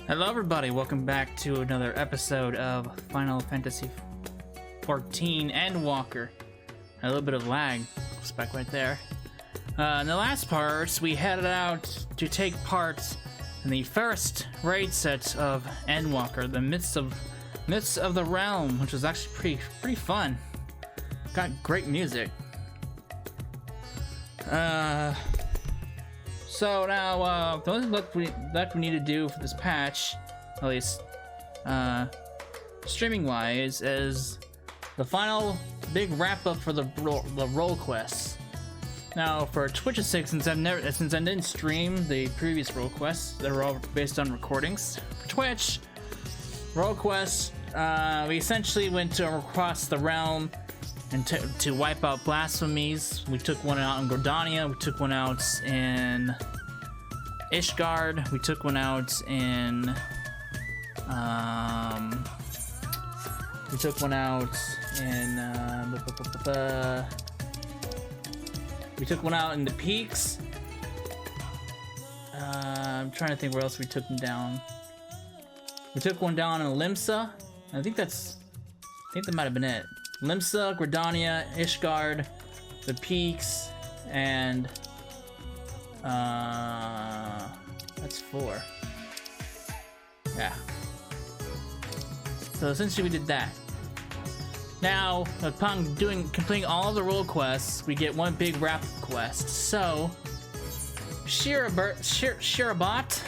Hello everybody, welcome back to another episode of Final Fantasy XIV Endwalker. A little bit of lag, spec right there. In the last parts, we headed out to take part in the first raid set of Endwalker, the Myths of the Realm, which was actually pretty fun. Got great music. So now, the only that we need to do for this patch, at least streaming-wise, is the final big wrap-up for the role quests. Now, for Twitch's sake, since I didn't stream the previous role quests, that were all based on recordings. For Twitch, role quests, we essentially went across the realm and to wipe out blasphemies. We took one out in Gordania, we took one out in Ishgard, we took one out in we took one out in the peaks. I'm trying to think where else we took them down. We took one down in Limsa. I think that might have been it. Limsa, Gridania, Ishgard, the Peaks, and that's 4. Yeah. So essentially we did that. Now, upon completing all of the role quests, we get one big wrap quest. So, Shirabot,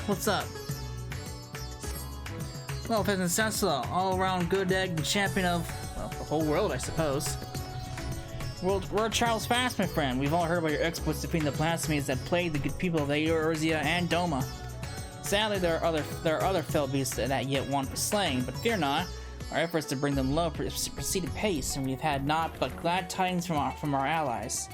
what's up? Well, Pheasant Sensla, all-around good egg and champion of the whole world, I suppose. We're Charles Fast, my friend. We've all heard about your exploits defeating the blasphemies that plague the good people of Eorzea and Doma. Sadly, there are other fell beasts that yet want for slaying, but fear not. Our efforts to bring them low proceed apace, and we've had naught but glad tidings from our allies.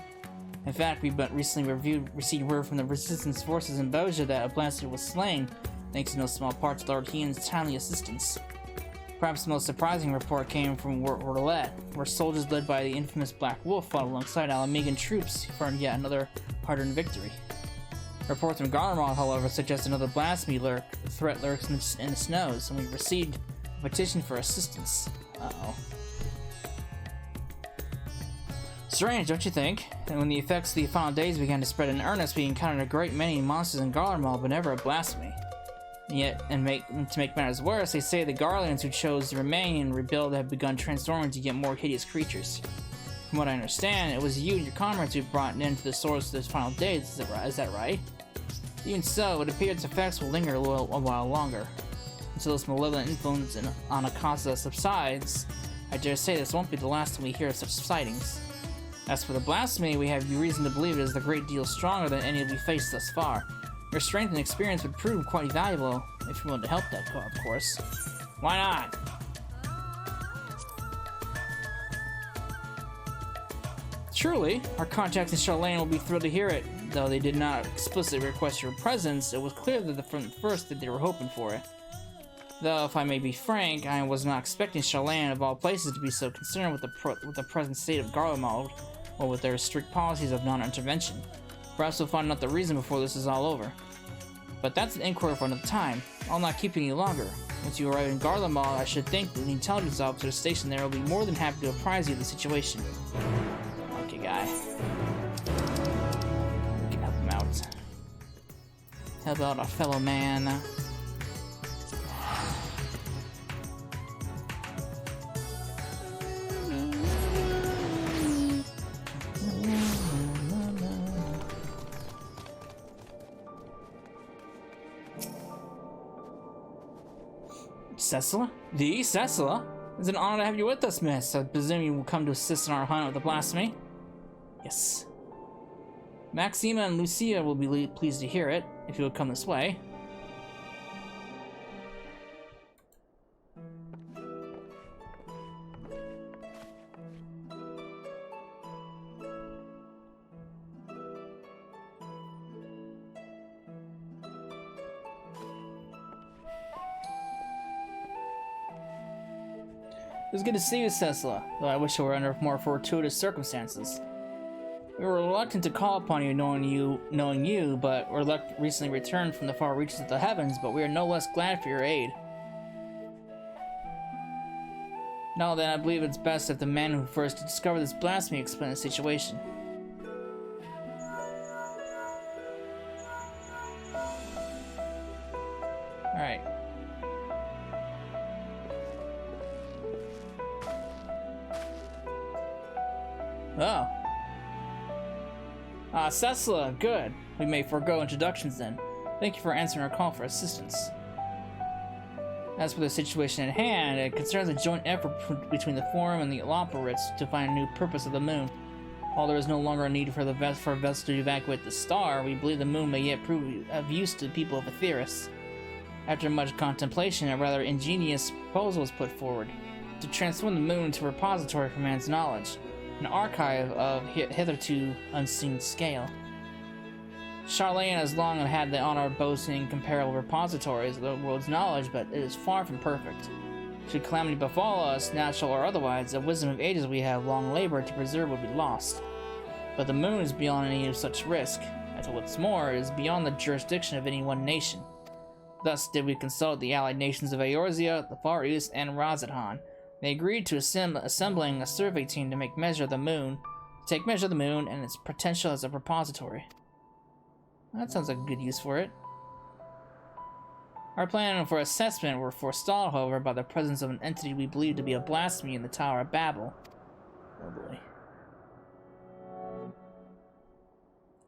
In fact, we've recently received word from the resistance forces in Boja that a blasphemy was slain, thanks in no small part to Lord Hien's timely assistance. Perhaps the most surprising report came from Roulette, where soldiers led by the infamous Black Wolf fought alongside Alamegan troops for yet another hard-earned victory. Reports from Garlemald, however, suggest another blasphemy threat lurks in the snows, and we've received a petition for assistance. Uh-oh. Strange, don't you think? And when the effects of the final days began to spread in earnest, we encountered a great many monsters in Garlemald, but never a blasphemy. And yet, to make matters worse, they say the Garleans who chose to remain and rebuild have begun transforming to get more hideous creatures. From what I understand, it was you and your comrades who brought an end to the source of those final days, is that right? Even so, it appears its effects will linger a while longer. Until this malevolent influence on Akasa subsides, I dare say this won't be the last time we hear of such sightings. As for the blasphemy, we have reason to believe it is a great deal stronger than any we faced thus far. Your strength and experience would prove quite valuable if you wanted to help that cause, of course. Why not? Truly, our contacts in Charlene will be thrilled to hear it. Though they did not explicitly request your presence, it was clear that from the first that they were hoping for it. Though, if I may be frank, I was not expecting Charlene, of all places, to be so concerned with the present state of Garlemald, or with their strict policies of non-intervention. Perhaps we'll find out the reason before this is all over. But that's an inquiry for another time. I'll not keep you any longer. Once you arrive in Garlemald, I should think that the intelligence officer stationed there will be more than happy to apprise you of the situation. Okay, guy. We can help him out. Help out our fellow man. Cecila? Cecila? It's an honor to have you with us, miss. I presume you will come to assist in our hunt with the blasphemy? Yes. Maxima and Lucia will be pleased to hear it, if you would come this way. It was good to see you, Cecila, though I wish it were under more fortuitous circumstances. We were reluctant to call upon you, knowing you, but were recently returned from the far reaches of the heavens, but we are no less glad for your aid. Now then, I believe it's best if the man who first discovered this blasphemy explain the situation. Alright. Oh. Cecila, good. We may forego introductions then. Thank you for answering our call for assistance. As for the situation at hand, it concerns a joint effort between the Forum and the Loporits to find a new purpose of the moon. While there is no longer a need for a vessel to evacuate the star, we believe the moon may yet prove of use to the people of Aetheris. After much contemplation, a rather ingenious proposal was put forward to transform the moon into a repository for man's knowledge, an archive of hitherto unseen scale. Charlene has long had the honor of boasting comparable repositories of the world's knowledge, but it is far from perfect. Should calamity befall us, natural or otherwise, the wisdom of ages we have long labored to preserve will be lost. But the moon is beyond any such risk, and what's more, it is beyond the jurisdiction of any one nation. Thus did we consult the allied nations of Eorzea, the Far East, and Razadhan. They agreed to assembling a survey team to take measure of the moon and its potential as a repository. That sounds like a good use for it. Our plan for assessment were forestalled, however, by the presence of an entity we believe to be a blasphemy in the Tower of Babel. Oh boy.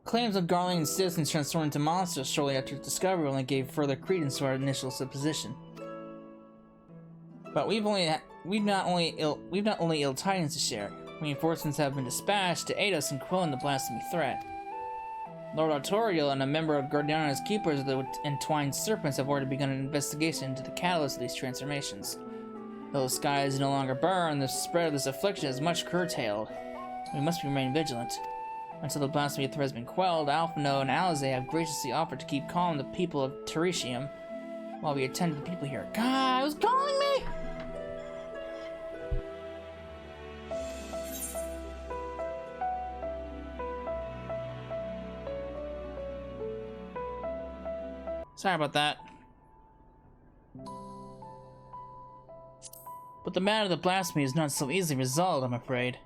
Claims of Garlean citizens transformed into monsters shortly after its discovery only gave further credence to our initial supposition. But we've not only ill tidings to share. Reinforcements have been dispatched to aid us in quelling the blasphemy threat. Lord Artorial and a member of Guardiana's Keepers of the Entwined Serpents have already begun an investigation into the catalyst of these transformations. Though the skies no longer burn, the spread of this affliction is much curtailed. We must remain vigilant. Until the blasphemy threat has been quelled, Alphino and Alize have graciously offered to keep calm the people of Teritium while we attend to the people here. God, who's calling me? Sorry about that. But the matter of the blasphemy is not so easily resolved, I'm afraid.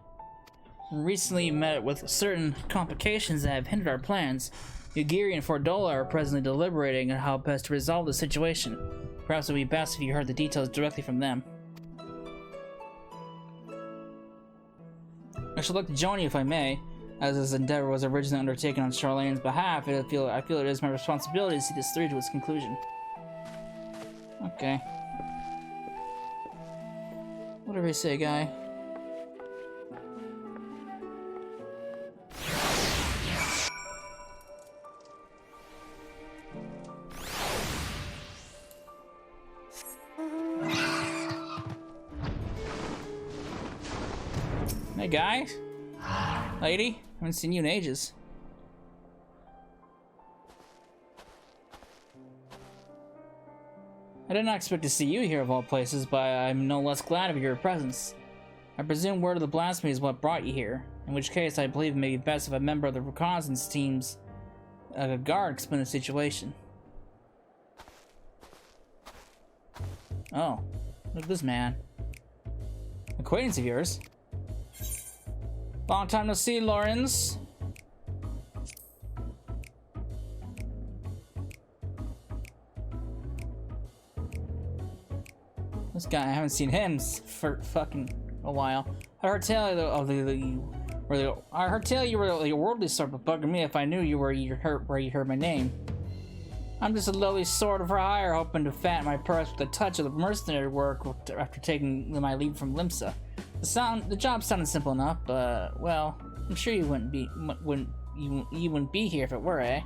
We recently met with certain complications that have hindered our plans. Yugiri and Fordola are presently deliberating on how best to resolve the situation. Perhaps it would be best if you heard the details directly from them. I should like to join you if I may. As this endeavor was originally undertaken on Charlene's behalf, I feel it is my responsibility to see this through to its conclusion. Okay. Whatever you say, guy. Hey, guy? Lady? I haven't seen you in ages. I did not expect to see you here of all places, but I'm no less glad of your presence. I presume word of the blasphemy is what brought you here, in which case I believe it may be best if a member of the reconnaissance team's guard explain the situation. Oh, look at this man. Acquaintance of yours? Long time no see, Lawrence. This guy, I haven't seen him for fucking a while. I heard tell you were the worldly sort, but bugging me if I knew you were where you heard my name. I'm just a lowly sword for hire, hoping to fatten my purse with a touch of the mercenary work after taking my leave from Limsa. The job sounded simple enough, but well, I'm sure you wouldn't be here if it were, eh?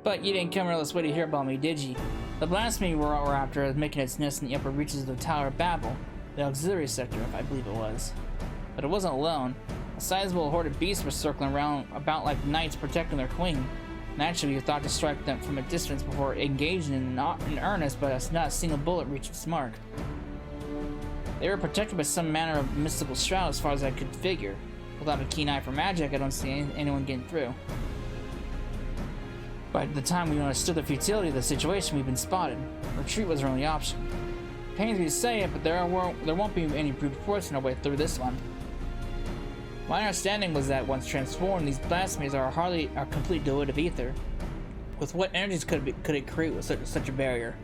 But you didn't come all this way to hear about me, did you? The blasphemy we're after is making its nest in the upper reaches of the Tower of Babel, the auxiliary sector, I believe it was. But it wasn't alone. A sizable horde of beasts were circling about like knights protecting their queen. Naturally, we thought to strike them from a distance before engaging in earnest, but not a single bullet reached its mark. They were protected by some manner of mystical shroud as far as I could figure. Without a keen eye for magic, I don't see anyone getting through. By the time we understood the futility of the situation, we've been spotted. Retreat was our only option. Pains me to say it, but there won't be any brute force in our way through this one. My understanding was that once transformed, these blasphemies are hardly a complete devoid of ether. With what energies could it create with such a barrier?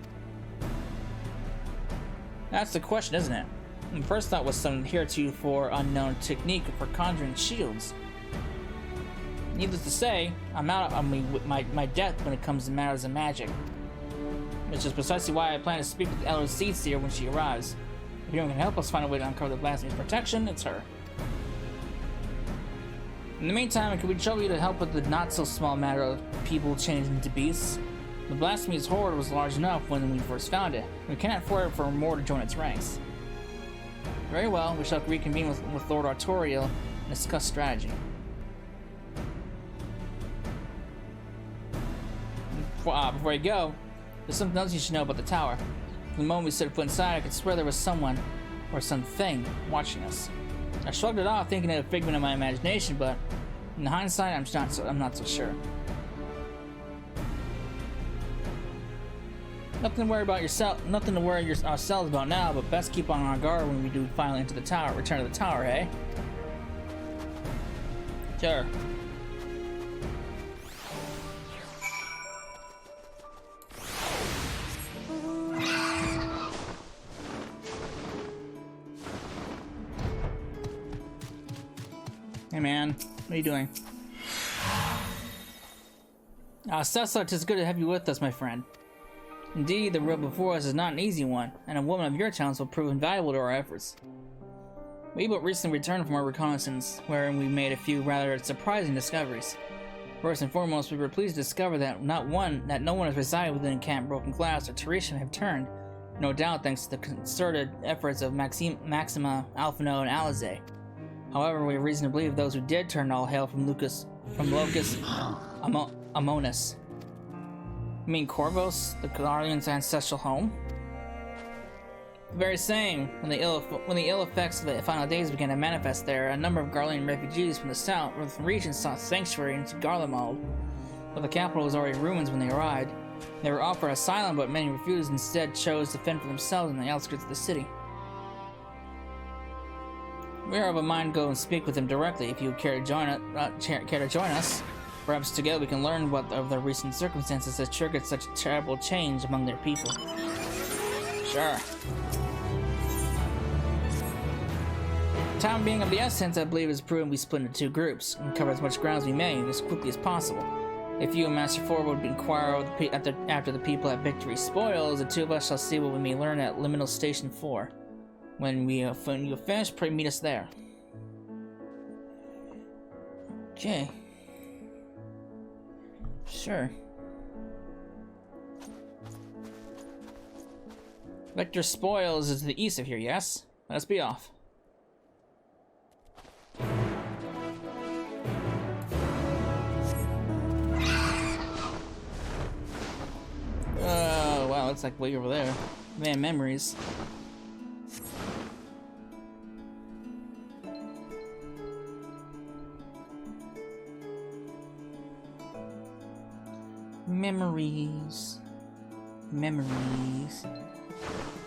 That's the question, isn't it? My first thought was some heretofore unknown technique for conjuring shields. Needless to say, I'm out on my depth when it comes to matters of magic. Which is precisely why I plan to speak with the Elder Seedseer when she arrives. If anyone can help us find a way to uncover the blasphemy's protection, it's her. In the meantime, could we trouble you to help with the not-so-small matter of people changing into beasts? The blasphemy's horde was large enough when we first found it. We cannot afford for more to join its ranks. Very well, we shall reconvene with Lord Artorial and discuss strategy. Before you go, there's something else you should know about the tower. From the moment we set foot inside, I could swear there was someone, or something, watching us. I shrugged it off, thinking it a figment of my imagination, but in hindsight, I'm not so sure. Nothing to worry ourselves about now, but best keep on our guard when we do finally return to the tower, eh? Sure. Hey man, what are you doing? Cessla, 'tis good to have you with us, my friend. Indeed, the road before us is not an easy one, and a woman of your talents will prove invaluable to our efforts. We but recently returned from our reconnaissance, wherein we made a few rather surprising discoveries. First and foremost, we were pleased to discover that no one has resided within Camp Broken Glass or Teresium have turned, no doubt thanks to the concerted efforts of Maxima, Alphino, and Alizé. However, we have reason to believe those who did turn all hail from Locus Amonis. You mean Corvos, the Guardian's ancestral home? The very same. When the ill effects of the final days began to manifest there, a number of Garlean refugees from the south or from regions sought sanctuary into Garlemald. But the capital was already in ruins when they arrived. They were offered asylum, but many refused and instead chose to fend for themselves in the outskirts of the city. We are of a mind to go and speak with them directly if you care to join us. Perhaps together we can learn what of the recent circumstances that triggered such a terrible change among their people. Sure. Time being of the essence, I believe it is prudent we split into two groups and cover as much ground as we may as quickly as possible. If you and Master Ford would inquire after the people at Victory Spoils, the two of us shall see what we may learn at Liminal Station 4. When you finish, pray meet us there. Okay. Sure. Victor Spoils is to the east of here, yes? Let us be off. Oh, wow, it's like way over there. Man, memories. Memories.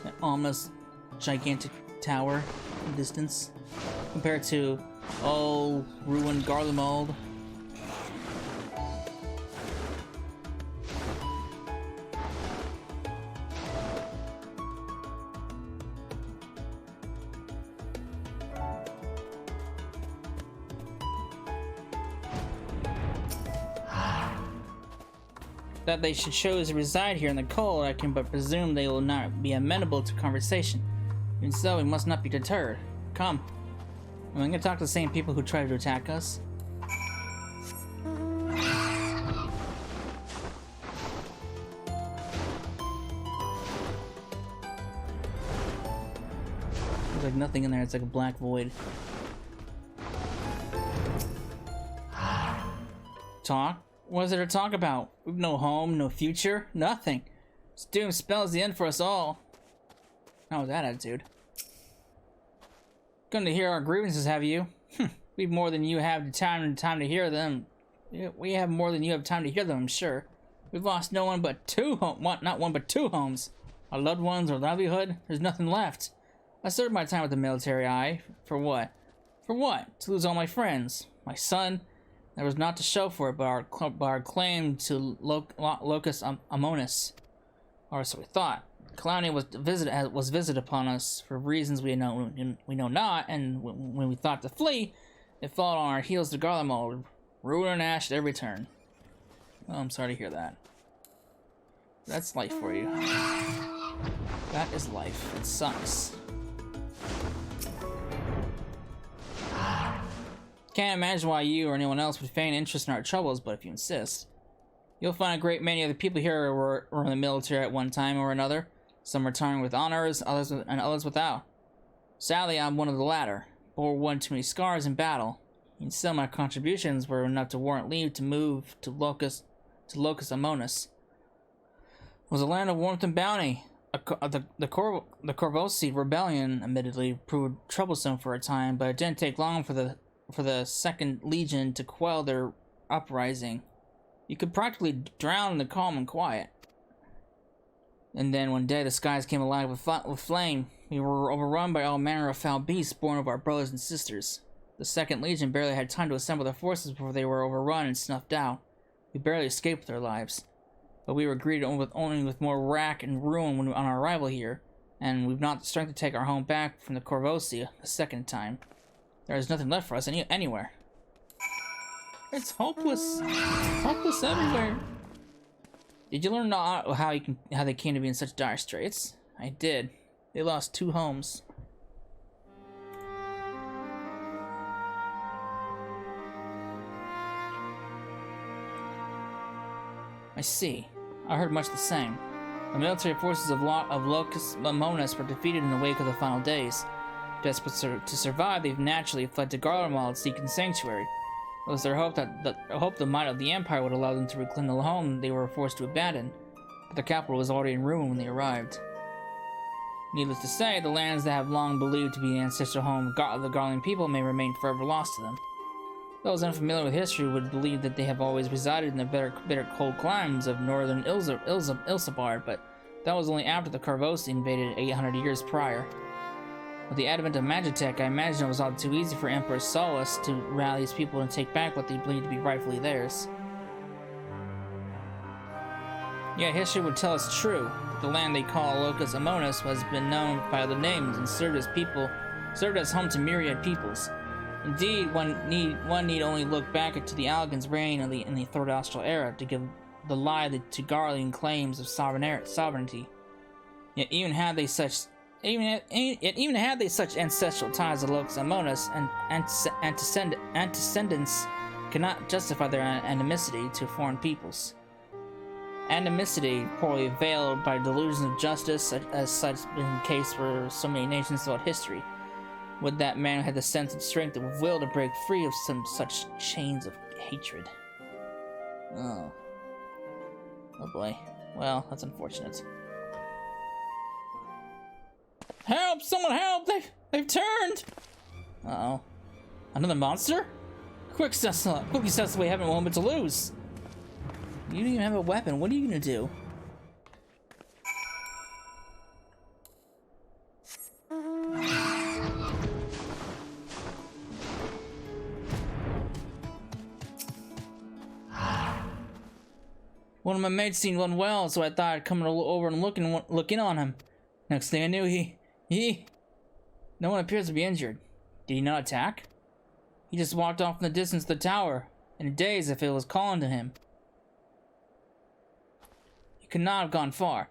That almost gigantic tower in distance compared to ruined Garlemald. That they should choose to reside here in the cold, I can but presume they will not be amenable to conversation. Even so, we must not be deterred. Come. I'm going to talk to the same people who tried to attack us. There's like nothing in there, it's like a black void. Talk? What is there to talk about? We've no home, no future, nothing. This doom spells the end for us all. How was that attitude? Come to hear our grievances, have you? We've more than you have time to hear them. We have more than you have time to hear them, I'm sure. We've lost no one but not one but two homes. Our loved ones, our livelihood, there's nothing left. I served my time with the military, for what? For what? To lose all my friends. My son, there was not to show for it but our claim to locus amonis. Or so we thought. Calamity was visited upon us for reasons we know not, and when we thought to flee, it followed on our heels to Garlemald, ruin and ash at every turn. Oh, I'm sorry to hear that. That's life for you. That is life. It sucks. Can't imagine why you or anyone else would feign interest in our troubles, but if you insist. You'll find a great many of the people here were in the military at one time or another. Some retiring with honors, others without. Sadly, I'm one of the latter. Bore one too many scars in battle. And still, my contributions were enough to warrant leave to move to Locus Amonis. It was a land of warmth and bounty. The Corvosi rebellion, admittedly, proved troublesome for a time, but it didn't take long for the Second Legion to quell their uprising. You could practically drown in the calm and quiet. And then one day the skies came alive with flame. We were overrun by all manner of foul beasts born of our brothers and sisters. The Second Legion barely had time to assemble their forces before they were overrun and snuffed out. We barely escaped with our lives. But we were greeted only with more wrack and ruin on our arrival here, and we've not the strength to take our home back from the Corvosi a second time. There is nothing left for us anywhere. It's hopeless. Hopeless everywhere. Did you learn how they came to be in such dire straits? I did. They lost 2 homes. I see. I heard much the same. The military forces of Locus Amonis were defeated in the wake of the final days. Desperate to survive, they've naturally fled to Garlemald, seeking sanctuary. It was their hope that the might of the Empire would allow them to reclaim the home they were forced to abandon, but the capital was already in ruin when they arrived. Needless to say, the lands that have long believed to be the ancestral home of the Garland people may remain forever lost to them. Those unfamiliar with history would believe that they have always resided in the bitter cold climes of northern Ilsabar, but that was only after the Corvosi invaded 800 years prior. With the advent of Magitech, I imagine it was all too easy for Emperor Solus to rally his people and take back what they believed to be rightfully theirs. Yet history would tell us true, that the land they call Locus Amonis has been known by other names and served as home to myriad peoples. Indeed, one need only look back to the Algon's reign in the Third Austral era to give the lie to Garlean claims of sovereignty. Yet even had they such ancestral ties to Locus Amonis, and antecedents cannot justify their animosity to foreign peoples. Animosity poorly veiled by delusions of justice, as such been the case for so many nations throughout history. Would that man had the sense and strength of will to break free of some such chains of hatred. Oh boy. Well, that's unfortunate. Help! Someone help! They've turned! Uh-oh. Another monster? Quickly, Cecil, we have a moment to lose. You don't even have a weapon. What are you gonna do? One of my mates seemed unwell, so I thought I'd come over and look in on him. Next thing I knew, no one appears to be injured. Did he not attack? He just walked off in the distance of the tower, in a daze if it was calling to him. He could not have gone far.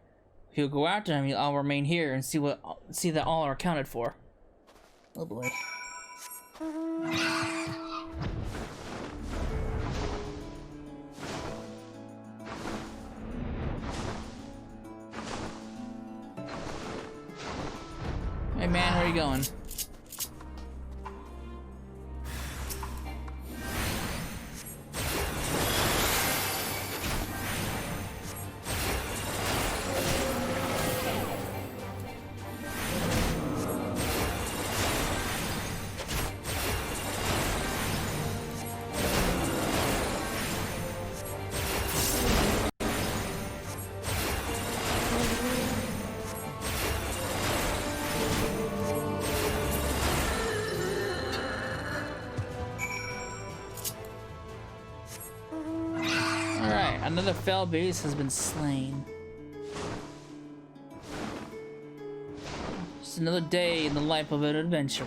If he'll go after him, I'll remain here and see that all are accounted for. Oh boy. Hey man, where are you going? Another fell base has been slain. Just another day in the life of an adventurer.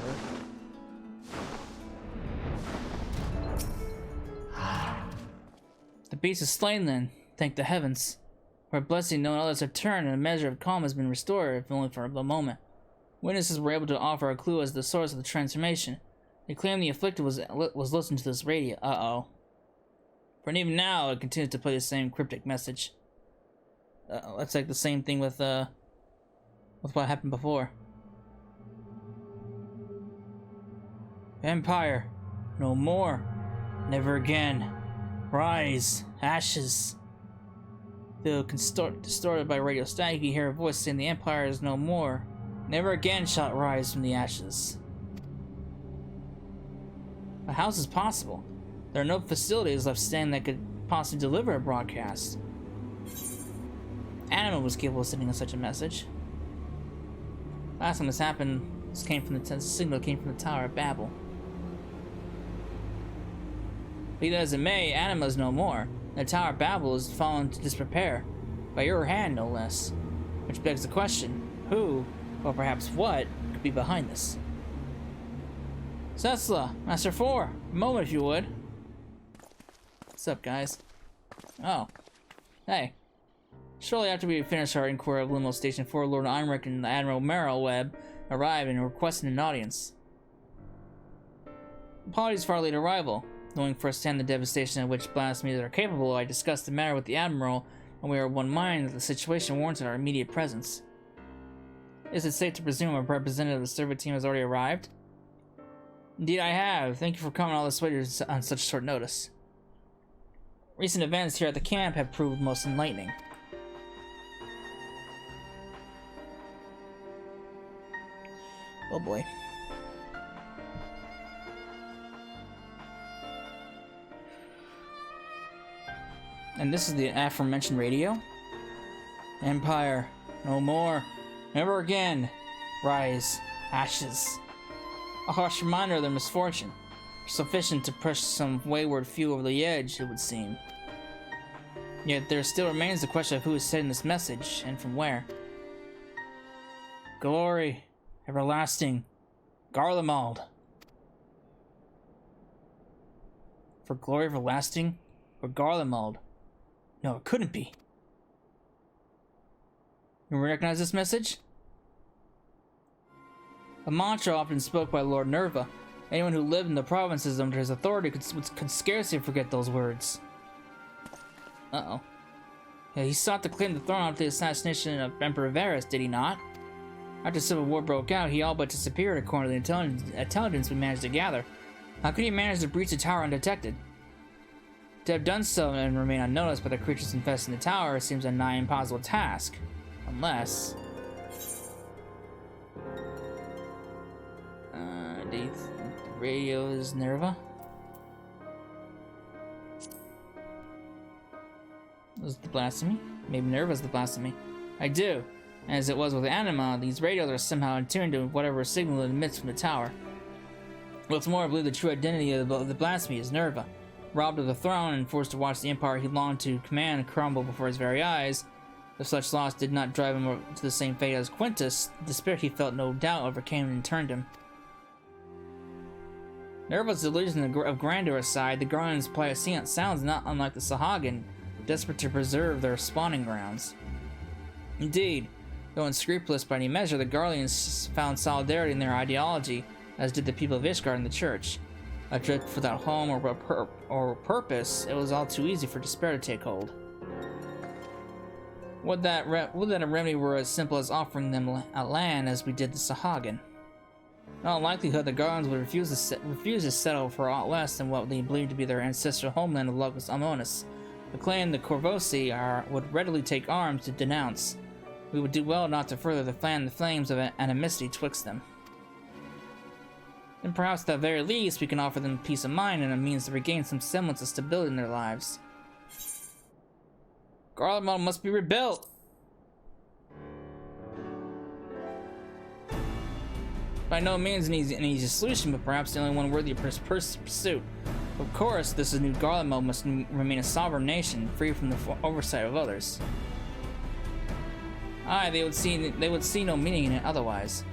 The beast is slain then, thank the heavens. For a blessing no one others have turned, and a measure of calm has been restored, if only for a moment. Witnesses were able to offer a clue as to the source of the transformation. They claimed the afflicted was listening to this radio. Uh-oh. For even now, it continues to play the same cryptic message. That's like the same thing with what happened before. Empire, no more, never again. Rise, ashes. Though distorted by radio static, you hear a voice saying the Empire is no more. Never again shall it rise from the ashes. But how is this possible? There are no facilities left standing that could possibly deliver a broadcast. Anima was capable of sending such a message. Last time this happened, the signal came from the Tower of Babel. Be that as it may, Anima is no more. The Tower of Babel has fallen to disrepair, by your hand no less. Which begs the question, who, or perhaps what, could be behind this? Cessla, Master 4, a moment if you would. What's up, guys? Oh. Hey. Shortly after we finished our inquiry of Liminal Station 4, Lord Imric and Admiral Merrill Webb arrived and requested an audience. Apologies for our late arrival. Knowing firsthand the devastation of which blasphemies are capable, I discussed the matter with the Admiral, and we are of one mind that the situation warranted our immediate presence. Is it safe to presume a representative of the servant team has already arrived? Indeed I have. Thank you for coming all this way on such short notice. Recent events here at the camp have proved most enlightening. Oh boy. And this is the aforementioned radio. Empire, no more, never again. Rise, ashes. A harsh reminder of their misfortune, sufficient to push some wayward few over the edge, it would seem. Yet there still remains the question of who is sending this message, and from where. Glory, everlasting, Garlemald. For glory everlasting, or Garlemald? No, it couldn't be. You recognize this message? A mantra often spoke by Lord Nerva. Anyone who lived in the provinces under his authority could scarcely forget those words. Uh-oh. Yeah, he sought to claim the throne after the assassination of Emperor Varus, did he not? After civil war broke out, he all but disappeared according to the intelligence we managed to gather. How could he manage to breach the tower undetected? To have done so and remain unnoticed by the creatures infesting the tower seems a nigh impossible task. Unless... the radio is Nerva? Was the blasphemy? Maybe Nerva's the blasphemy. I do. As it was with Anima, these radios are somehow attuned to whatever signal it emits from the tower. What's more, I believe the true identity of the blasphemy is Nerva. Robbed of the throne and forced to watch the empire he longed to command crumble before his very eyes, if such loss did not drive him to the same fate as Quintus, the spirit he felt no doubt overcame and turned him. Nerva's delusion of grandeur aside, the Guardians' pliocene sounds not unlike the Sahagin, desperate to preserve their spawning grounds. Indeed, though unscrupulous by any measure, the Guardians found solidarity in their ideology, as did the people of Ishgard and the Church. Adrift without home or purpose, it was all too easy for despair to take hold. Would that a remedy were as simple as offering them a land as we did the Sahagin. In all likelihood, the Guardians would refuse to settle for aught less than what they believed to be their ancestral homeland of Locus Amonis. The clan, the Corvosi, would readily take arms to denounce. We would do well not to further fan the flames of animosity twixt them. And perhaps at the very least, we can offer them peace of mind and a means to regain some semblance of stability in their lives. Garlemald must be rebuilt! By no means an easy solution, but perhaps the only one worthy of pursuit. Of course, this new Garlemald must remain a sovereign nation, free from the oversight of others. Aye, they would see no meaning in it otherwise.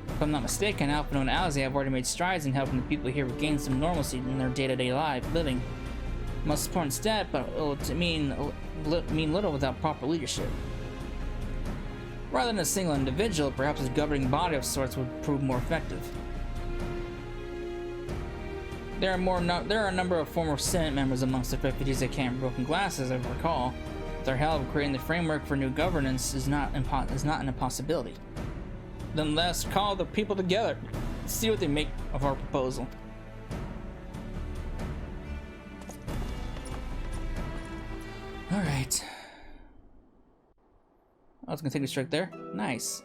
If I'm not mistaken, Alpha and Alzi have already made strides in helping the people here regain some normalcy in their day-to-day living. Most important step, but it will mean little without proper leadership. Rather than a single individual, perhaps a governing body of sorts would prove more effective. There are a number of former Senate members amongst the refugees that can't broken glass, as I recall. Their help creating the framework for new governance is not an impossibility. Then let's call the people together, see what they make of our proposal. Alright. I was gonna take a strike there. Nice.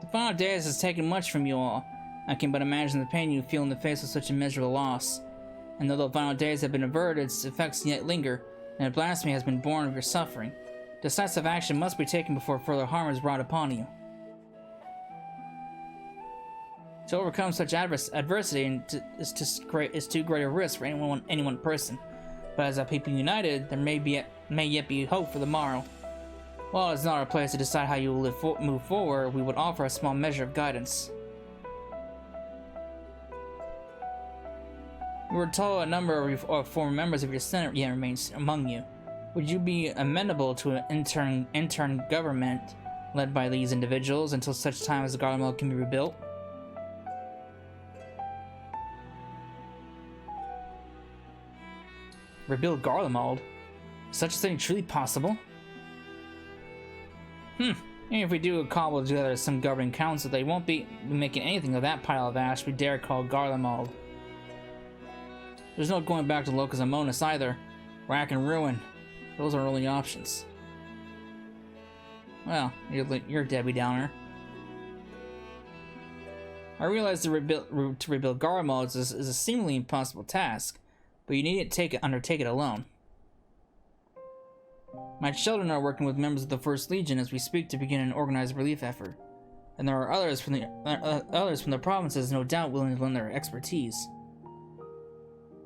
The final days has taken much from you all. I can but imagine the pain you feel in the face of such a miserable loss. And though the final days have been averted, its effects yet linger, and a blasphemy has been born of your suffering. Decisive action must be taken before further harm is brought upon you. To overcome such adversity is too great a risk for any one person. But as a people united, there may yet be hope for the morrow. While it's not our place to decide how you will move forward, we would offer a small measure of guidance. We were told a number of former members of your Senate yet remains among you. Would you be amenable to an intern government led by these individuals until such time as the Garlemald can be rebuilt? Rebuild Garlemald? Is such a thing truly possible? Even if we do cobble together some governing council, they won't be making anything of that pile of ash we dare call Garlemald. There's no going back to Locus Amonis either. Rack and ruin. Those are only options. Well, you're Debbie Downer. I realize to rebuild Garlemald is a seemingly impossible task, but you need to undertake it alone. My children are working with members of the First Legion as we speak to begin an organized relief effort, and there are others from the provinces no doubt willing to lend their expertise.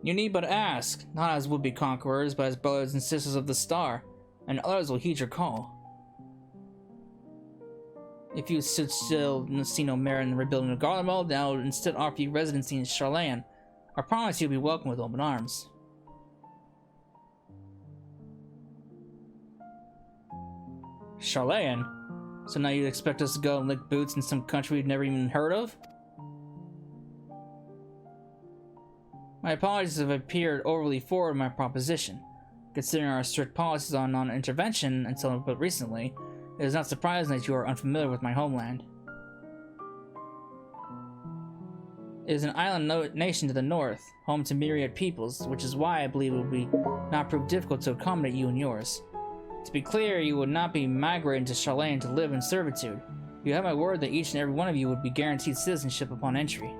You need but ask, not as would-be conquerors, but as brothers and sisters of the Star, and others will heed your call. If you still see no merit in rebuilding the Garlemald, then I will instead offer you residency in Charlayan. I promise you'll be welcome with open arms. Charlayan? So now you expect us to go and lick boots in some country we've never even heard of? My apologies if I appeared overly forward in my proposition. Considering our strict policies on non-intervention until but recently, it is not surprising that you are unfamiliar with my homeland. It is an island nation to the north, home to myriad peoples, which is why I believe it would not prove difficult to accommodate you and yours. To be clear, you would not be migrating to Charlayan to live in servitude. You have my word that each and every one of you would be guaranteed citizenship upon entry.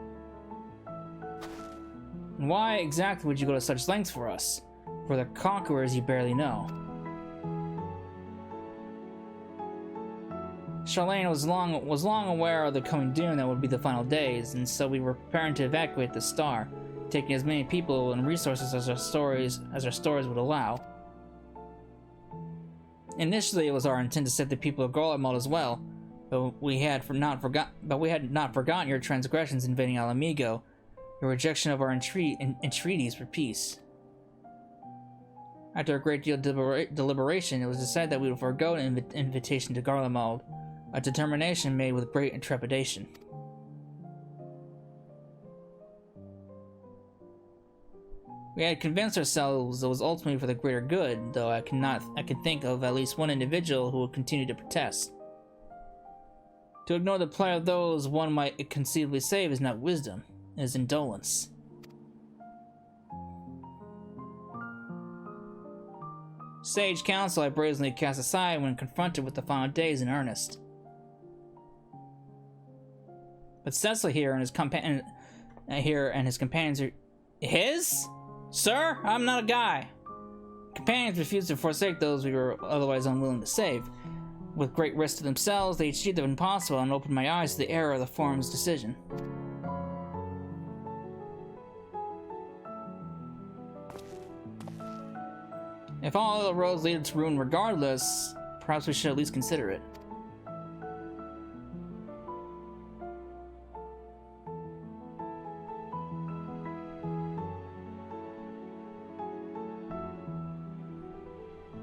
And why exactly would you go to such lengths for us? For the conquerors you barely know. Charlayan was long aware of the coming doom that would be the final days, and so we were preparing to evacuate the Star, taking as many people and resources as our stores would allow. Initially, it was our intent to save the people of Garlemald as well, but we had not forgotten your transgressions invading Alamigo, your rejection of our entreaties for peace. After a great deal of deliberation, it was decided that we would forego an invitation to Garlemald, a determination made with great trepidation. We had convinced ourselves it was ultimately for the greater good, though I can think of at least one individual who would continue to protest. To ignore the plight of those one might conceivably save is not wisdom, it is indolence. Sage counsel I brazenly cast aside when confronted with the final days in earnest. But Cecil here and his companions are... His? Sir, I'm not a guy. companions refused to forsake those we were otherwise unwilling to save. With great risk to themselves, they achieved the impossible and opened my eyes to the error of the Forum's decision. If all other roads lead to ruin regardless, perhaps we should at least consider it.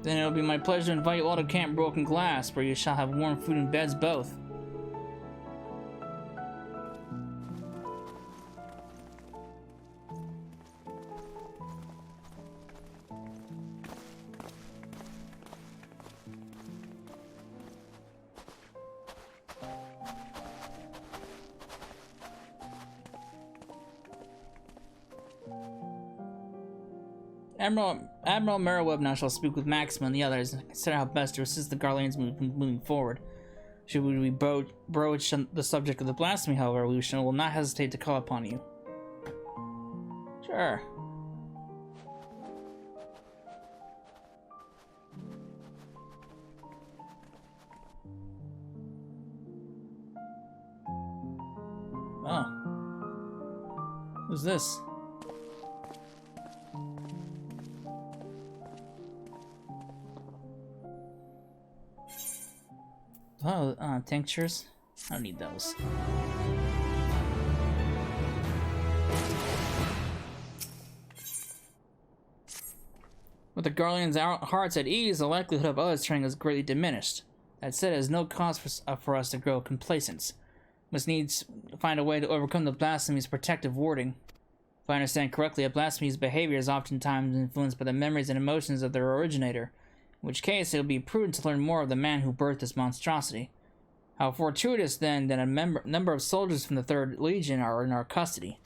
Then it will be my pleasure to invite you all to Camp Broken Glass, where you shall have warm food and beds both. Admiral Merriweb now shall speak with Maxima and the others and consider how best to assist the Garleans moving forward. Should we broach the subject of the blasphemy, however, we will not hesitate to call upon you. Sure. Oh. Who's this? Oh, tinctures? I don't need those. With the Garleans' hearts at ease, the likelihood of others turning is greatly diminished. That said, it is no cause for us to grow complacent. Must needs find a way to overcome the blasphemy's protective warding. If I understand correctly, a blasphemy's behavior is oftentimes influenced by the memories and emotions of their originator. In which case, it would be prudent to learn more of the man who birthed this monstrosity. How fortuitous, then, that a number of soldiers from the 3rd Legion are in our custody.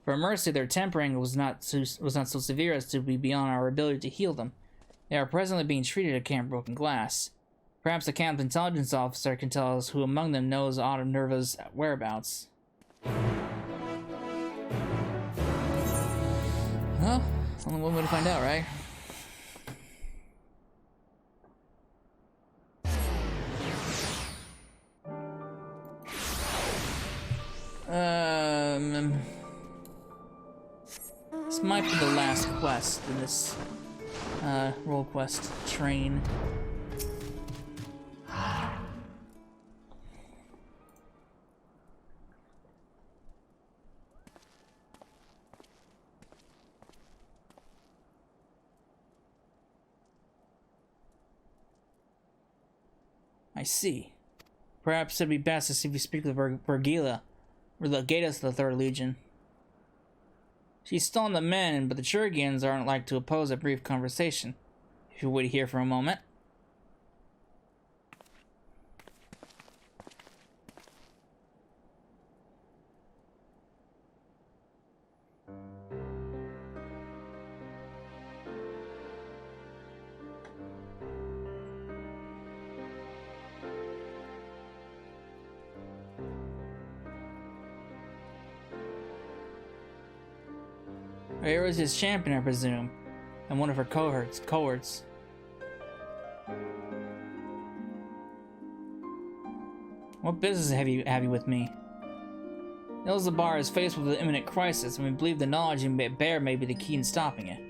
For mercy, their tempering was not so severe as to be beyond our ability to heal them. They are presently being treated at Camp Broken Glass. Perhaps the camp intelligence officer can tell us who among them knows aught of Nerva's whereabouts. Well, only one way to find out, right? This might be the last quest in this role quest train. I see. Perhaps it'd be best to see if we speak with Vergila, or Legatus of the 3rd Legion. She's still on the men, but the Chirurgians aren't like to oppose a brief conversation. If you wait here for a moment. Era is his champion, I presume, and one of her cohorts. What business have you with me? Ilzabar is faced with an imminent crisis, and we believe the knowledge you bear may be the key in stopping it.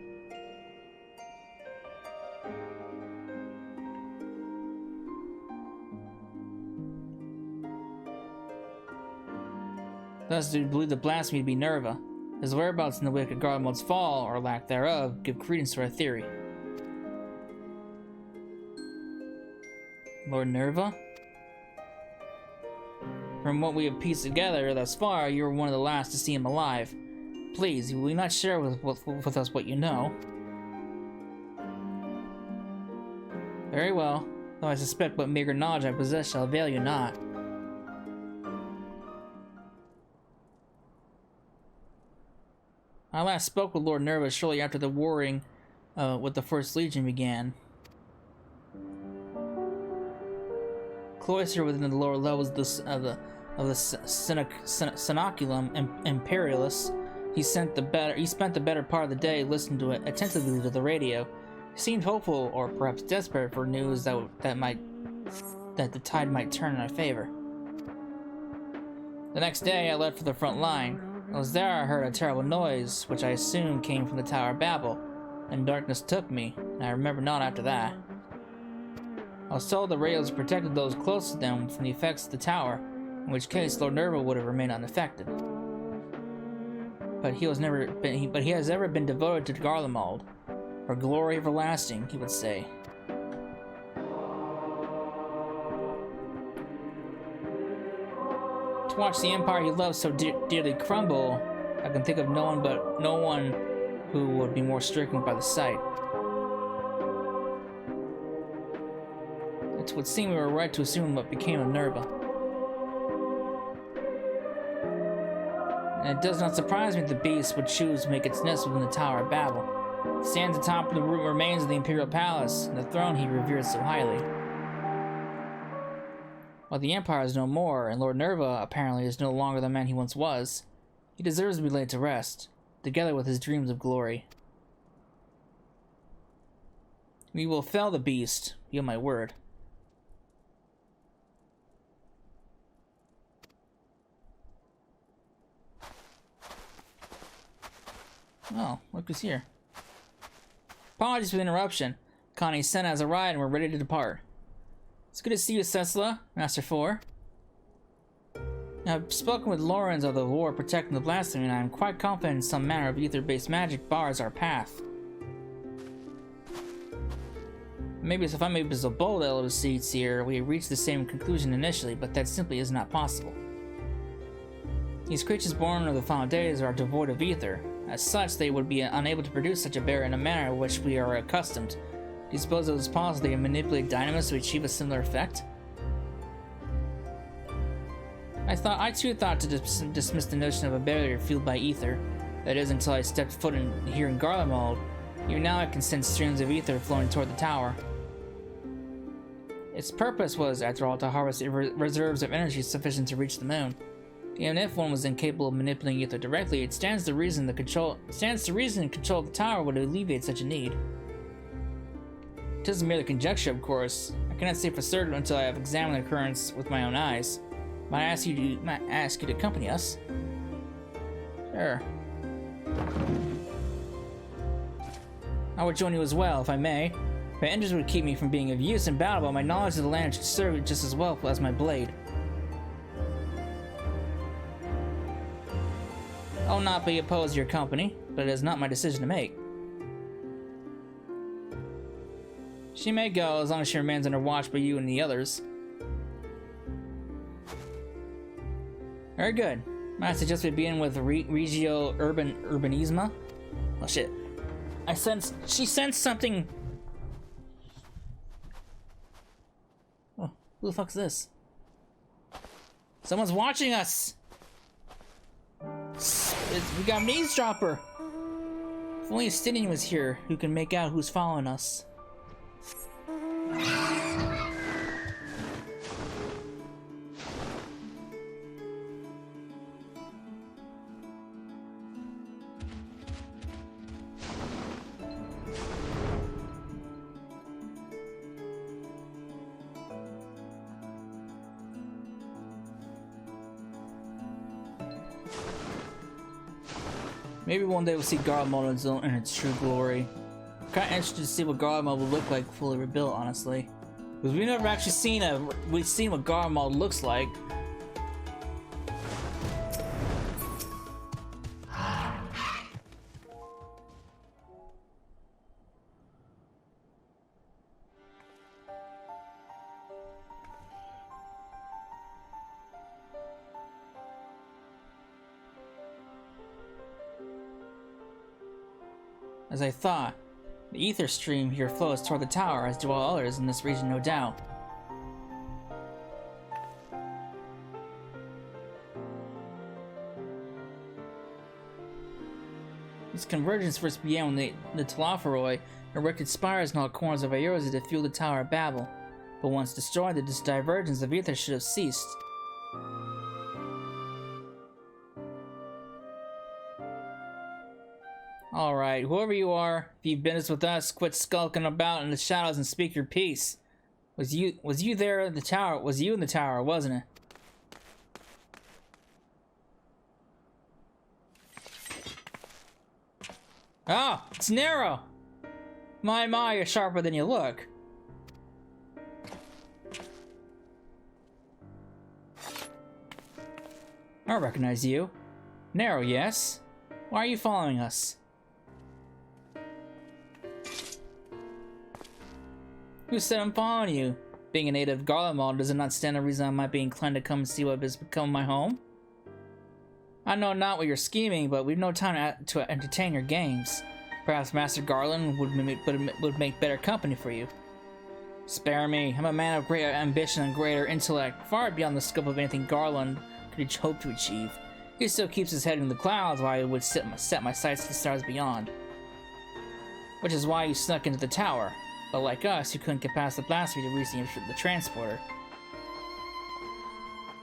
Thus, do you believe the blasphemy to be Nerva? His whereabouts in the wake of Garlemald's fall, or lack thereof, give credence to our theory. Lord Nerva? From what we have pieced together thus far, you were one of the last to see him alive. Please, will you not share with us what you know? Very well, though I suspect what meager knowledge I possess shall avail you not. I last spoke with Lord Nerva shortly after the warring with the 1st Legion began. Cloistered within the lower levels of the Sinoculum Imperialis, he spent the better part of the day listening to it attentively to the radio. He seemed hopeful, or perhaps desperate, for news that the tide might turn in our favor. The next day, I left for the front line. I was there, I heard a terrible noise, which I assumed came from the Tower of Babel, and darkness took me, and I remember not after that. I was told the rails protected those close to them from the effects of the tower, in which case Lord Nerva would have remained unaffected. But he has never been devoted to Garlemald, or glory everlasting, he would say. To watch the empire he loved so dearly crumble, I can think of no one who would be more stricken by the sight. It would seem we were right to assume what became of Nerva. And it does not surprise me that the beast would choose to make its nest within the Tower of Babel. It stands atop of the remains of the Imperial Palace, and the throne he revered so highly. While the Empire is no more, and Lord Nerva apparently is no longer the man he once was, he deserves to be laid to rest, together with his dreams of glory. We will fell the beast, you have my word. Oh, look who's here. Apologies for the interruption. Connie sent us a ride and we're ready to depart. It's good to see you, Cecila, Master 4. I've spoken with Lorenz of the war protecting the blasphemy, and I am quite confident in some manner of ether-based magic bars our path. Maybe if I may be so bold, Elder Seer, we reached the same conclusion initially, but that simply is not possible. These creatures born of the final days are devoid of ether. As such, they would be unable to produce such a barrier in a manner which we are accustomed. Do you suppose it was possible they can manipulate dynamos to achieve a similar effect? I too thought to dismiss the notion of a barrier fueled by ether. That is, until I stepped foot here in Garlemald. Even now I can sense streams of ether flowing toward the tower. Its purpose was, after all, to harvest reserves of energy sufficient to reach the moon. Even if one was incapable of manipulating ether directly, it stands to reason control of the tower would alleviate such a need. It isn't merely conjecture, of course. I cannot say for certain until I have examined the occurrence with my own eyes. Might I ask you to accompany us? Sure. I would join you as well, if I may. My interest would keep me from being of use in battle, but my knowledge of the land should serve just as well as my blade. I'll not be opposed to your company, but it is not my decision to make. She may go as long as she remains under watch by you and the others. Very good. I suggest we begin with Regio Urbanisma. Oh shit. She sensed something. Oh, who the fuck's this? Someone's watching us! We got an eavesdropper! If only Stinian was here, who can make out who's following us. Maybe one day we'll see Garlemald in its true glory. I'm kind of interested to see what Garlemald will look like fully rebuilt, honestly. Because we've never actually seen what Garlemald looks like. As I thought, the ether stream here flows toward the tower, as do all others in this region, no doubt. This convergence first began when the Telaferoi erected spires in all corners of Eorzea to fuel the Tower of Babel, but once destroyed, this divergence of ether should have ceased. Alright, whoever you are, if you've business with us, quit skulking about in the shadows and speak your piece. Was you there in the tower? Was you in the tower, wasn't it? Ah, it's Nero! My, you're sharper than you look. I recognize you. Nero, yes? Why are you following us? Who said I'm following you? Being a native of Garlemald, does it not stand a reason I might be inclined to come and see what has become my home? I know not what you're scheming, but we've no time to entertain your games. Perhaps Master Garland would make better company for you. Spare me. I'm a man of greater ambition and greater intellect, far beyond the scope of anything Garland could hope to achieve. He still keeps his head in the clouds while I would set my sights to the stars beyond. Which is why you snuck into the tower. But like us, you couldn't get past the blasphemy to reach the transporter.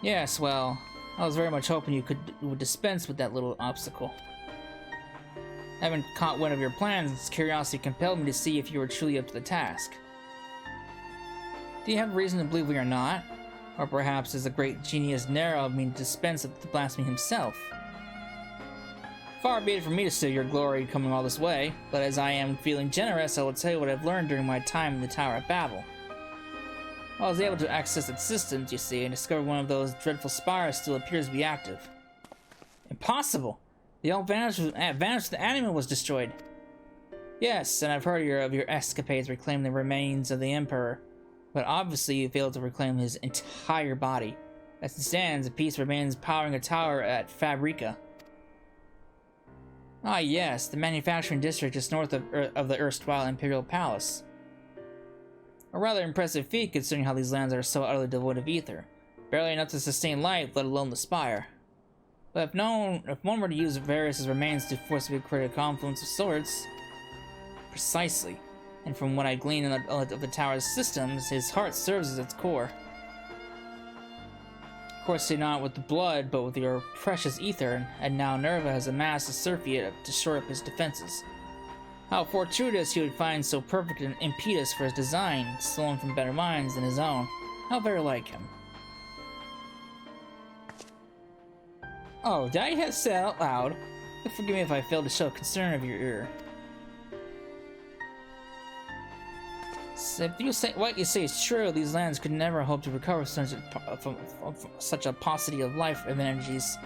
Yes, well, I was very much hoping you would dispense with that little obstacle. Having caught wind of your plans, curiosity compelled me to see if you were truly up to the task. Do you have reason to believe we are not? Or perhaps is the great genius Nero of me to dispense with the blasphemy himself? Far be it from me to steal your glory coming all this way, but as I am feeling generous, I will tell you what I've learned during my time in the Tower of Babel. I was able to access its systems, you see, and discovered one of those dreadful spires still appears to be active. Impossible! The old Vanish the animal was destroyed. Yes, and I've heard of your escapades reclaiming the remains of the Emperor, but obviously you failed to reclaim his entire body. As it stands, a piece remains powering a tower at Fabrica. Ah yes, the manufacturing district just north of the erstwhile Imperial Palace. A rather impressive feat considering how these lands are so utterly devoid of ether. Barely enough to sustain life, let alone the spire. But if one were to use Varys' remains to forcibly create a confluence of sorts... Precisely. And from what I glean of the tower's systems, his heart serves as its core. Of course, not with the blood, but with your precious ether, and now Nerva has amassed a surfeit to shore up his defenses. How fortuitous he would find so perfect an impetus for his design, stolen from better minds than his own. How very like him. Oh, did I have said out loud? Forgive me if I failed to show concern of your ear. So if you say what you say is true, these lands could never hope to recover from such a paucity of life and energies.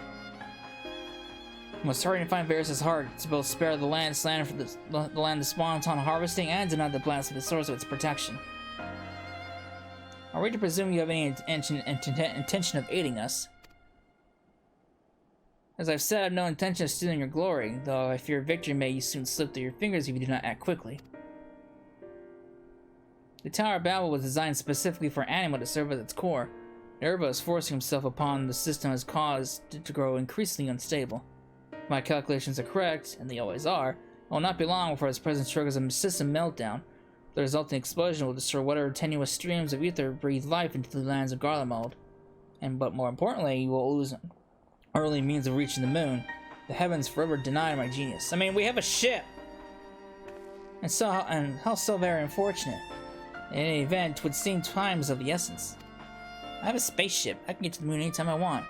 It was hurry to find Varys' heart to both spare the land slander for the land to spawn upon harvesting and deny the blast of the source of its protection. Are we to presume you have any intention of aiding us? As I've said, I have no intention of stealing your glory, though I fear victory may soon slip through your fingers if you do not act quickly. The Tower of Babel was designed specifically for Anima to serve as its core. Nerva's forcing himself upon the system has caused it to grow increasingly unstable. If my calculations are correct, and they always are, it will not be long before its presence triggers a system meltdown. The resulting explosion will destroy whatever tenuous streams of ether breathe life into the lands of Garlemald. But more importantly, you will lose early means of reaching the moon. The heavens forever deny my genius. I mean, we have a ship! And how so very unfortunate. In any event, it would seem time is of the essence. I have a spaceship. I can get to the moon anytime I want.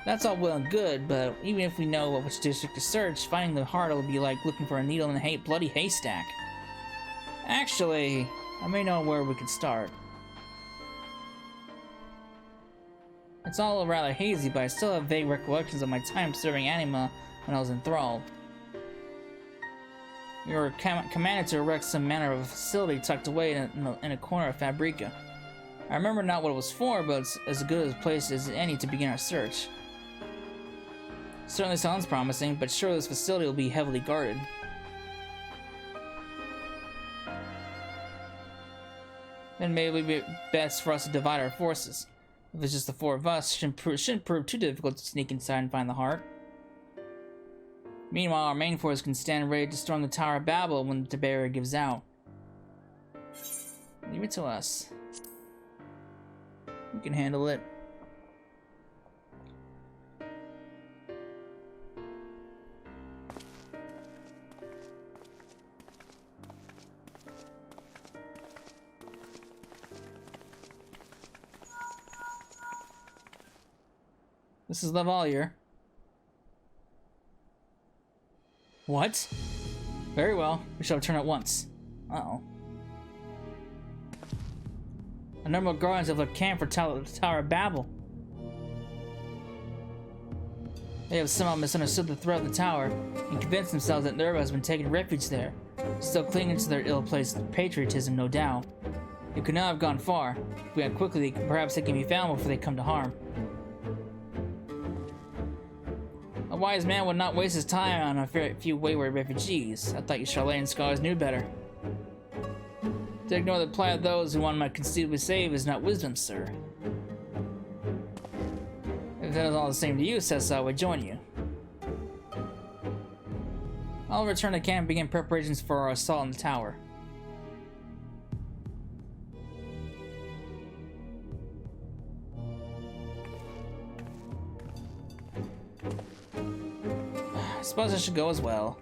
That's all well and good, but even if we know which district to search, finding the heart will be like looking for a needle in a bloody haystack. Actually, I may know where we could start. It's all rather hazy, but I still have vague recollections of my time serving Anima when I was enthralled. We were commanded to erect some manner of facility tucked away in a corner of Fabrica. I remember not what it was for, but it's as good a place as any to begin our search. Certainly sounds promising, but sure this facility will be heavily guarded. Then maybe it would be best for us to divide our forces. If it's just the four of us, it shouldn't prove too difficult to sneak inside and find the heart. Meanwhile, our main force can stand ready to storm the Tower of Babel when the barrier gives out. Leave it to us. We can handle it. This is Lavalier. What? Very well. We shall return at once. Uh-oh. A number of guardians have left camp for Tower of Babel. They have somehow misunderstood the threat of the tower and convinced themselves that Nerva has been taking refuge there, still clinging to their ill-placed patriotism, no doubt. It could not have gone far. If we act quickly, perhaps they can be found before they come to harm. A wise man would not waste his time on a few wayward refugees. I thought you Chilean scholars knew better. To ignore the plight of those who one might conceivably save is not wisdom, sir. If that is all the same to you, Cessa, I would join you. I'll return to camp and begin preparations for our assault on the tower. I suppose I should go as well.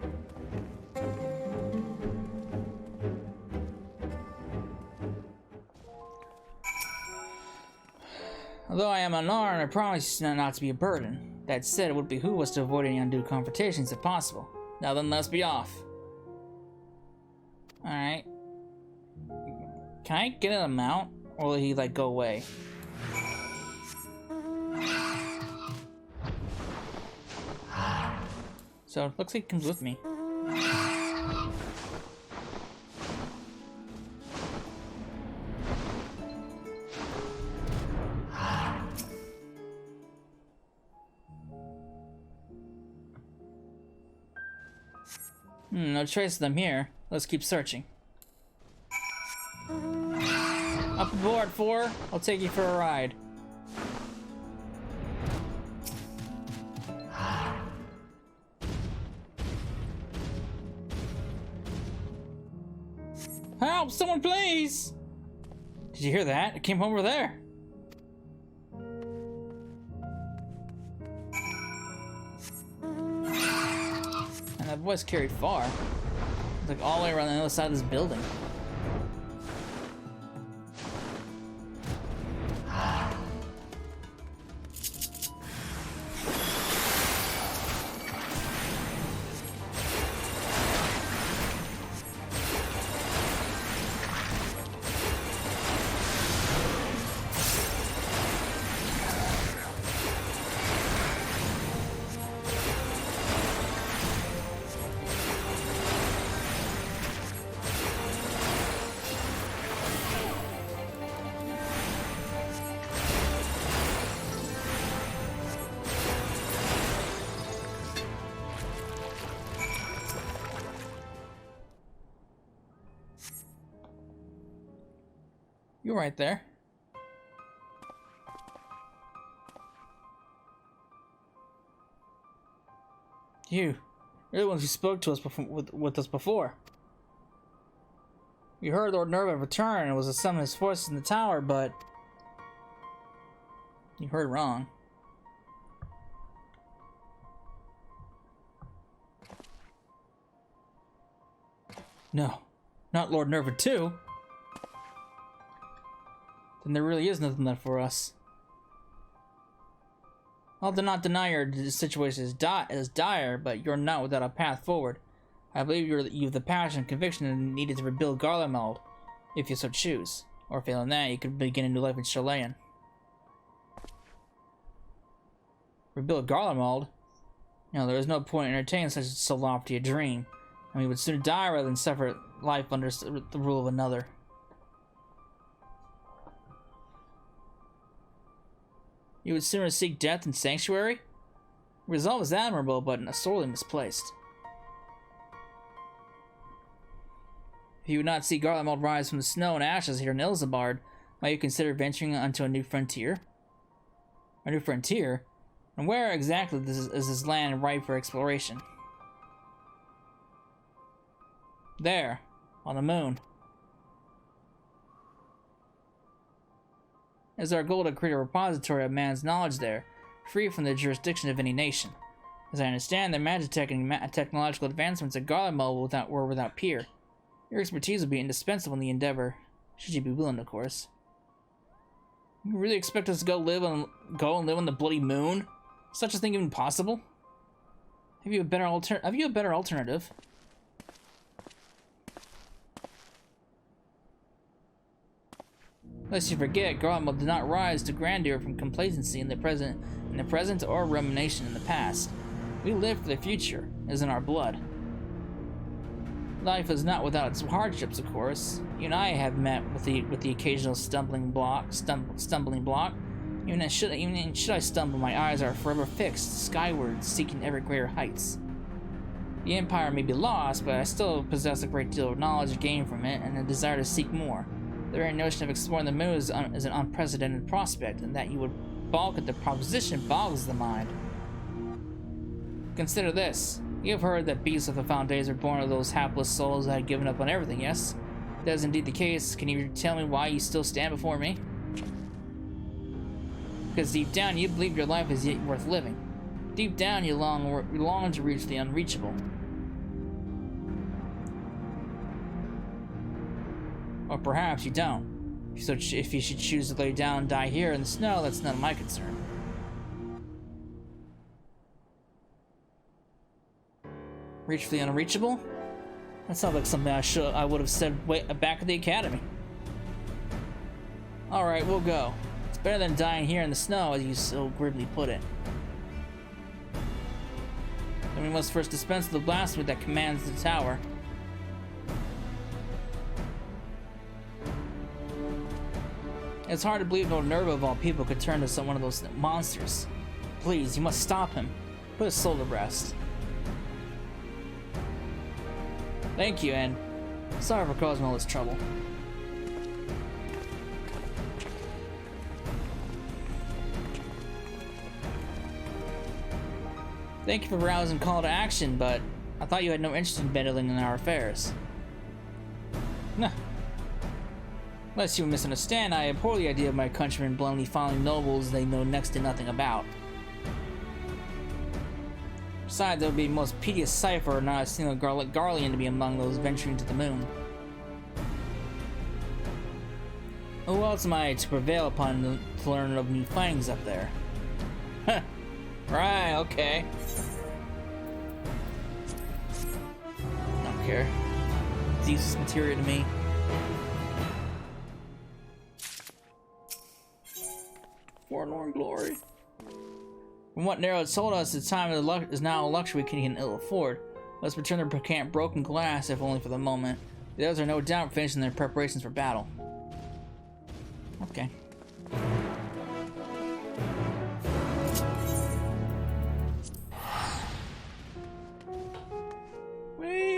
Although I am unarmed, I promise you not to be a burden. That said, it would behoove us to avoid any undue confrontations if possible. Now then, let's be off. Alright. Can I get a mount? Or will he, like, go away? So, it looks like he comes with me. No trace of them here. Let's keep searching. Up aboard, 4. I'll take you for a ride. Help! Someone please! Did you hear that? It came over there. And that voice carried far. It's like all the way around the other side of this building. You're right there. You're the ones who spoke to us with us before. You heard Lord Nerva return and was to summon his forces in the tower, but you heard wrong. No, not Lord Nerva too. Then there really is nothing left for us. I'll not deny your situation is dire, but you're not without a path forward. I believe you have the passion and conviction needed to rebuild Garlemald, if you so choose. Or failing that, you could begin a new life in Chilean. Rebuild Garlemald? No, there is no point in entertaining such so lofty a dream, and we would sooner die rather than suffer life under the rule of another. You would sooner seek death in sanctuary? Resolve is admirable, but sorely misplaced. If you would not see Garlemald rise from the snow and ashes here in Ilsabard, might you consider venturing onto a new frontier? A new frontier? And where exactly is this land ripe for exploration? There, on the moon. It is our goal to create a repository of man's knowledge there, free from the jurisdiction of any nation. As I understand, the magitech and technological advancements at Garlemald were without peer. Your expertise would be indispensable in the endeavor, should you be willing, of course. You really expect us to go and live on the bloody moon? Such a thing even possible? Have you a better alternative? Lest you forget, Garlemald did not rise to grandeur from complacency in the present or rumination in the past. We live for the future, as in our blood. Life is not without its hardships, of course. You and I have met with the occasional stumbling block. Even should I stumble, my eyes are forever fixed skyward, seeking ever greater heights. The Empire may be lost, but I still possess a great deal of knowledge to gain from it, and a desire to seek more. The very notion of exploring the moon is an unprecedented prospect, and that you would balk at the proposition boggles the mind. Consider this. You have heard that beasts of the found days are born of those hapless souls that had given up on everything, yes? If that is indeed the case, can you tell me why you still stand before me? Because deep down you believe your life is yet worth living. Deep down you long to reach the unreachable. Or perhaps you don't. If you should choose to lay down and die here in the snow, that's none of my concern. Reach for the unreachable? That sounds like something I would have said back at the academy. Alright, we'll go. It's better than dying here in the snow, as you so grimly put it. Then we must first dispense with the blasphemy that commands the tower. It's hard to believe no Nerva of all people could turn to one of those monsters. Please, you must stop him. Put his soul to rest. Thank you, and sorry for causing all this trouble. Thank you for rousing call to action, but I thought you had no interest in meddling in our affairs. Nah. Unless you misunderstand, I abhor the idea of my countrymen blindly following nobles they know next to nothing about. Besides, it would be the most piteous sight for not a single Garlean to be among those venturing to the moon. Who else am I to prevail upon to learn of new findings up there? Huh. Right, okay. Don't care. It's useless material to me. Forlorn glory. From what Nero told us, the time is now a luxury we can ill afford. Let's return the broken glass, if only for the moment. The others are no doubt finishing their preparations for battle. Okay. Whee!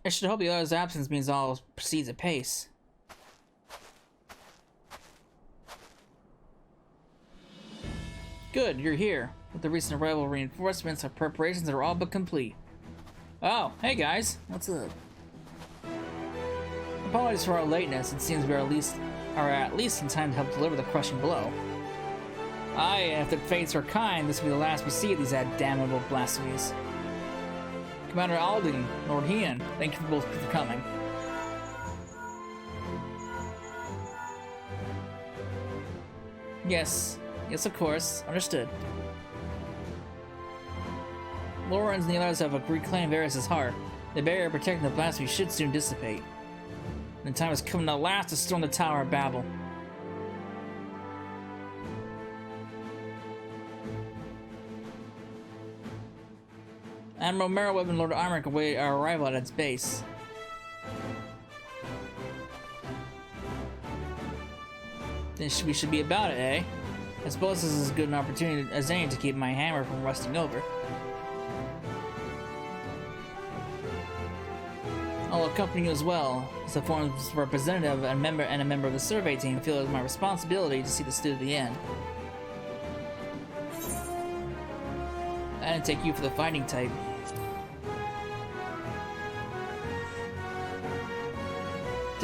I should hope the other's absence means all proceeds apace. Good, you're here. With the recent arrival of reinforcements, our preparations are all but complete. Oh, hey guys, what's up? Apologies for our lateness. It seems we are at least in time to help deliver the crushing blow. Aye, and if the fates are kind, this will be the last we see of these damnable blasphemies. Commander Alding, Lord Hean, thank you both for coming. Yes, of course, understood. Lorenz and the others have reclaimed Varys' heart. The barrier protecting the blasphemy should soon dissipate. The time has come at last to storm the Tower of Babel. Admiral Merriweb and Lord Armoric await our arrival at its base. Then we should be about it, eh? I suppose this is as good an opportunity as any to keep my hammer from rusting over. I'll accompany you as well. As a foreigner's representative and a member of the survey team, I feel it is my responsibility to see this through to the end. I didn't take you for the fighting type.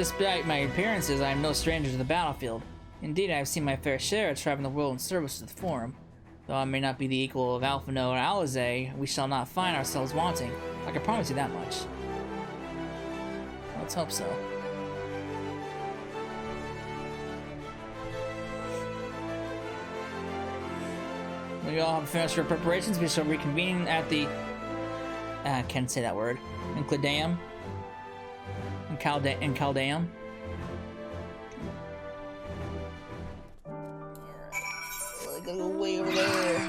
Despite my appearances, I am no stranger to the battlefield. Indeed, I have seen my fair share of traveling the world in service to the Forum. Though I may not be the equal of Alphino or Alizé, we shall not find ourselves wanting. I can promise you that much. Let's hope so. We all have finished our preparations. We shall reconvene at the... I can't say that word. In Caldeum. In Caldeum. I gotta go way over there.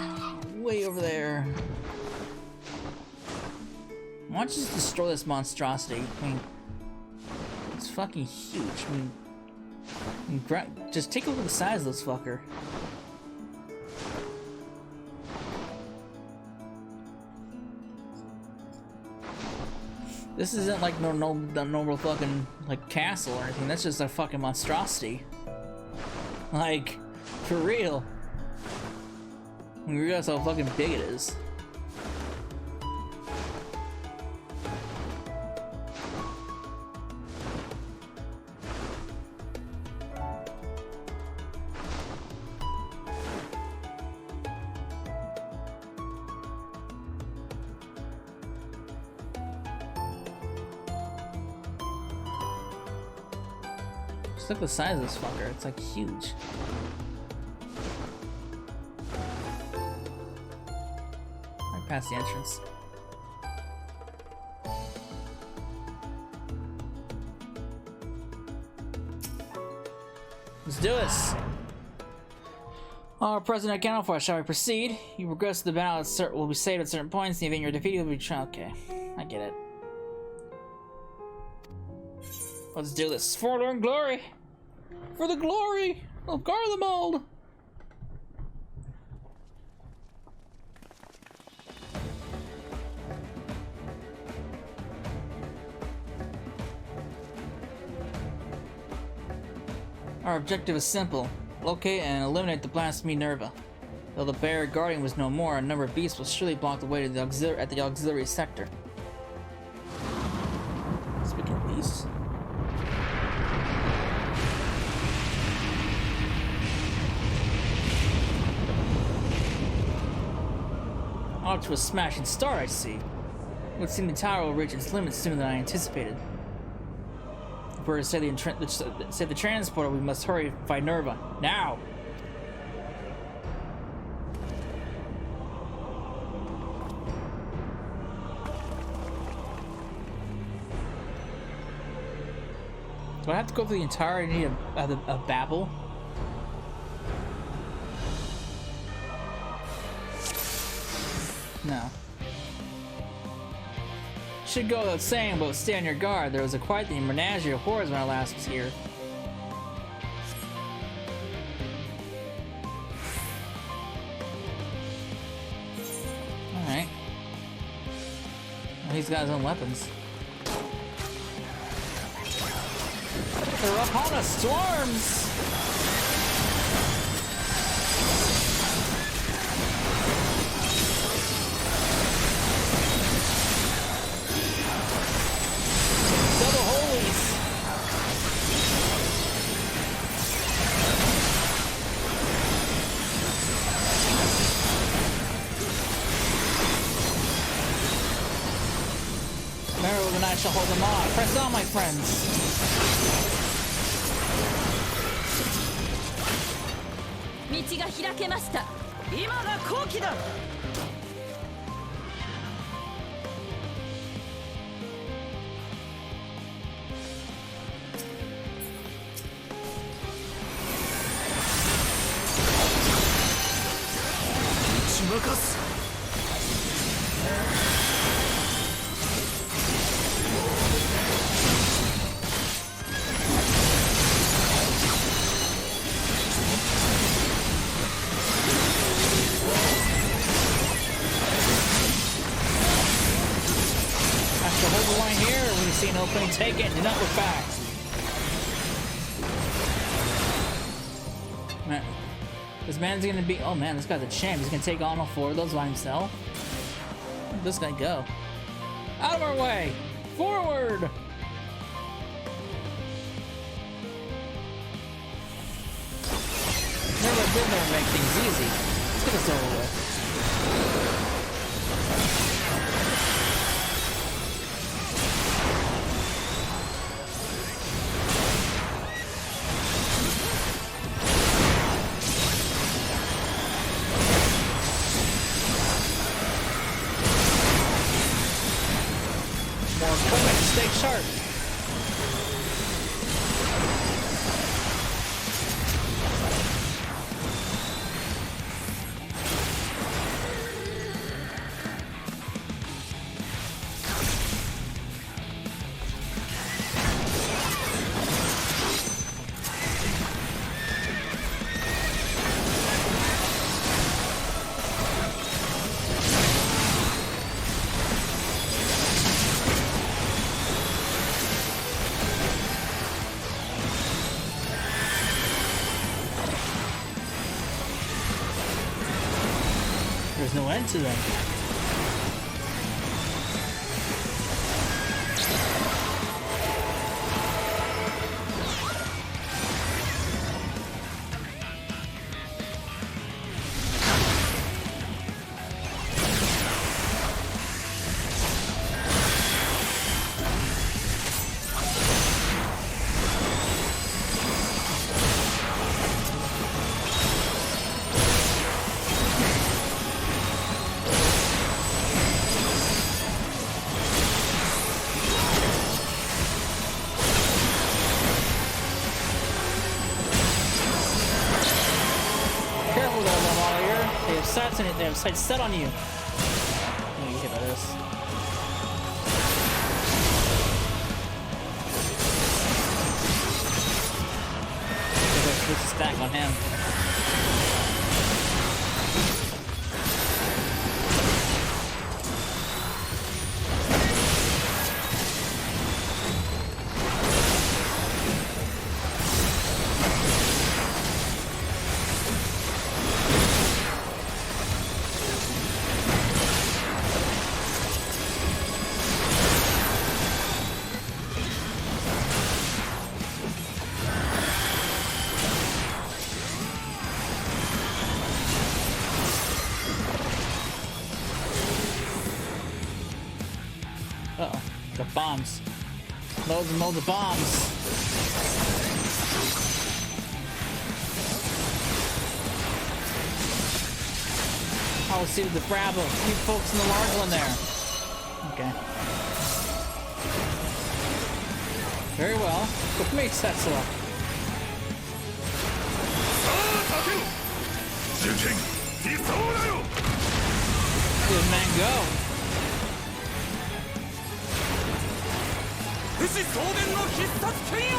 Way over there. Why don't you just destroy this monstrosity? I mean, it's fucking huge. I mean, just take a look at the size of this fucker. This isn't like no normal fucking like castle or anything. That's just a fucking monstrosity. Like, for real. When you realize how fucking big it is. Just look at the size of this fucker. It's like huge. Right past the entrance. Let's do this. Our president accounted for. Shall we proceed? You progress to the battle will be saved at certain points. In the event you're defeated, will be tried. Okay, I get it. Let's do this. Forlorn glory! For the glory of Garlemald! Our objective is simple. Locate and eliminate the blasphemy Nerva. Though the Bear Guardian was no more, a number of beasts will surely block the way to the auxiliary sector. Speaking of beasts... Off to a smashing start, I see. It would seem the tower will reach its limits sooner than I anticipated. If we're to save the transporter, we must hurry to find Nerva. Now! Do I have to go through the entirety of Babel? No. Should go without saying, but stay on your guard. There was quite the menagerie of horrors when I last was here. Alright. Well, he's got his own weapons. They're upon us, storms! I shall hold them on. Press on, my friends. Take it, do not look back. Man, this man's gonna be. Oh man, this guy's a champ. He's gonna take on all four of those by himself. Where'd this guy go? Out of our way! Forward! did never make things easy. Let's get this over with. More equipment to stay sharp. There's no end to them. They have sights set on you. I'm gonna get hit by this. There's a stack on him. Uh-oh, got bombs. Loads and loads of bombs. I'll see the Bravo. Keep folks in the large one there. Okay. Very well. What makes that so? Good man, go. 不死送電の必殺剣よ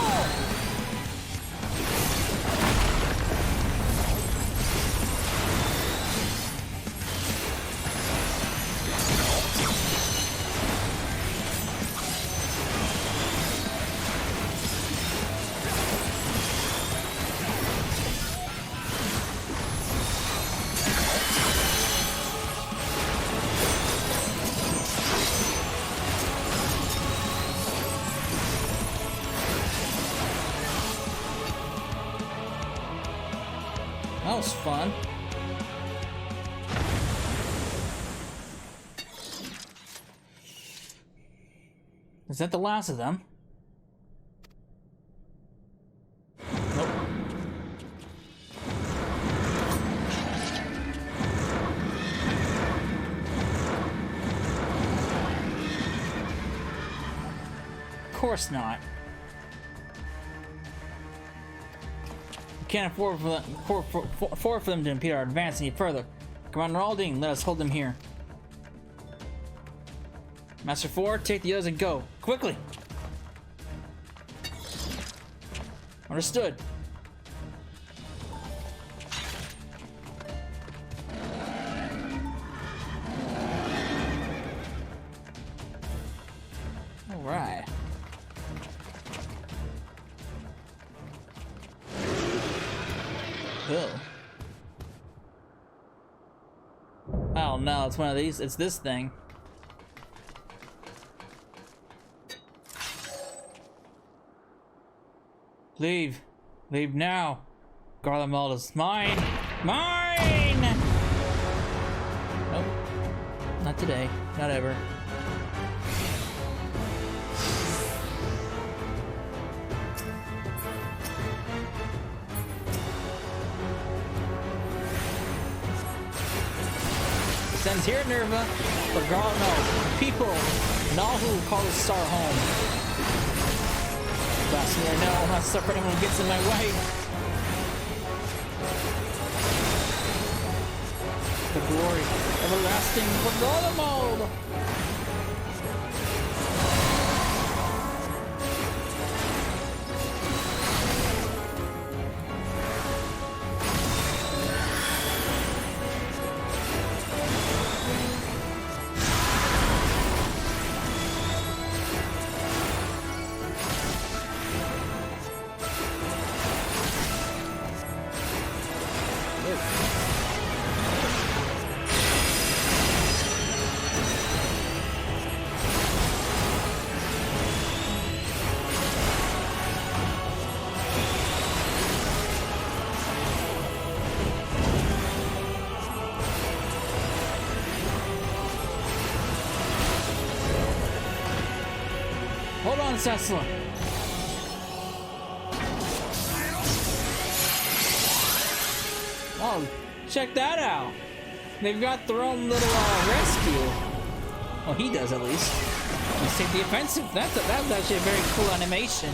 That was fun. Is that the last of them? Nope. Of course not. Can't afford for them to impede our advance any further. Commander Alding, let us hold them here. Master 4, take the others and go. Quickly! Understood. Alright. Oh no, it's one of these. It's this thing. Leave. Leave now. Garlemald is mine. Mine! Nope. Not today. Not ever. Sends here, Nerva. But girl, no. People, not who call this star home. Blasphemy, I know. I'm not suffering anyone who gets in my way. The glory, everlasting Forlorn mode. Hold on, Cecil. Oh, check that out. They've got their own little rescue. Oh, he does at least. Let's take the offensive. That's actually a very cool animation.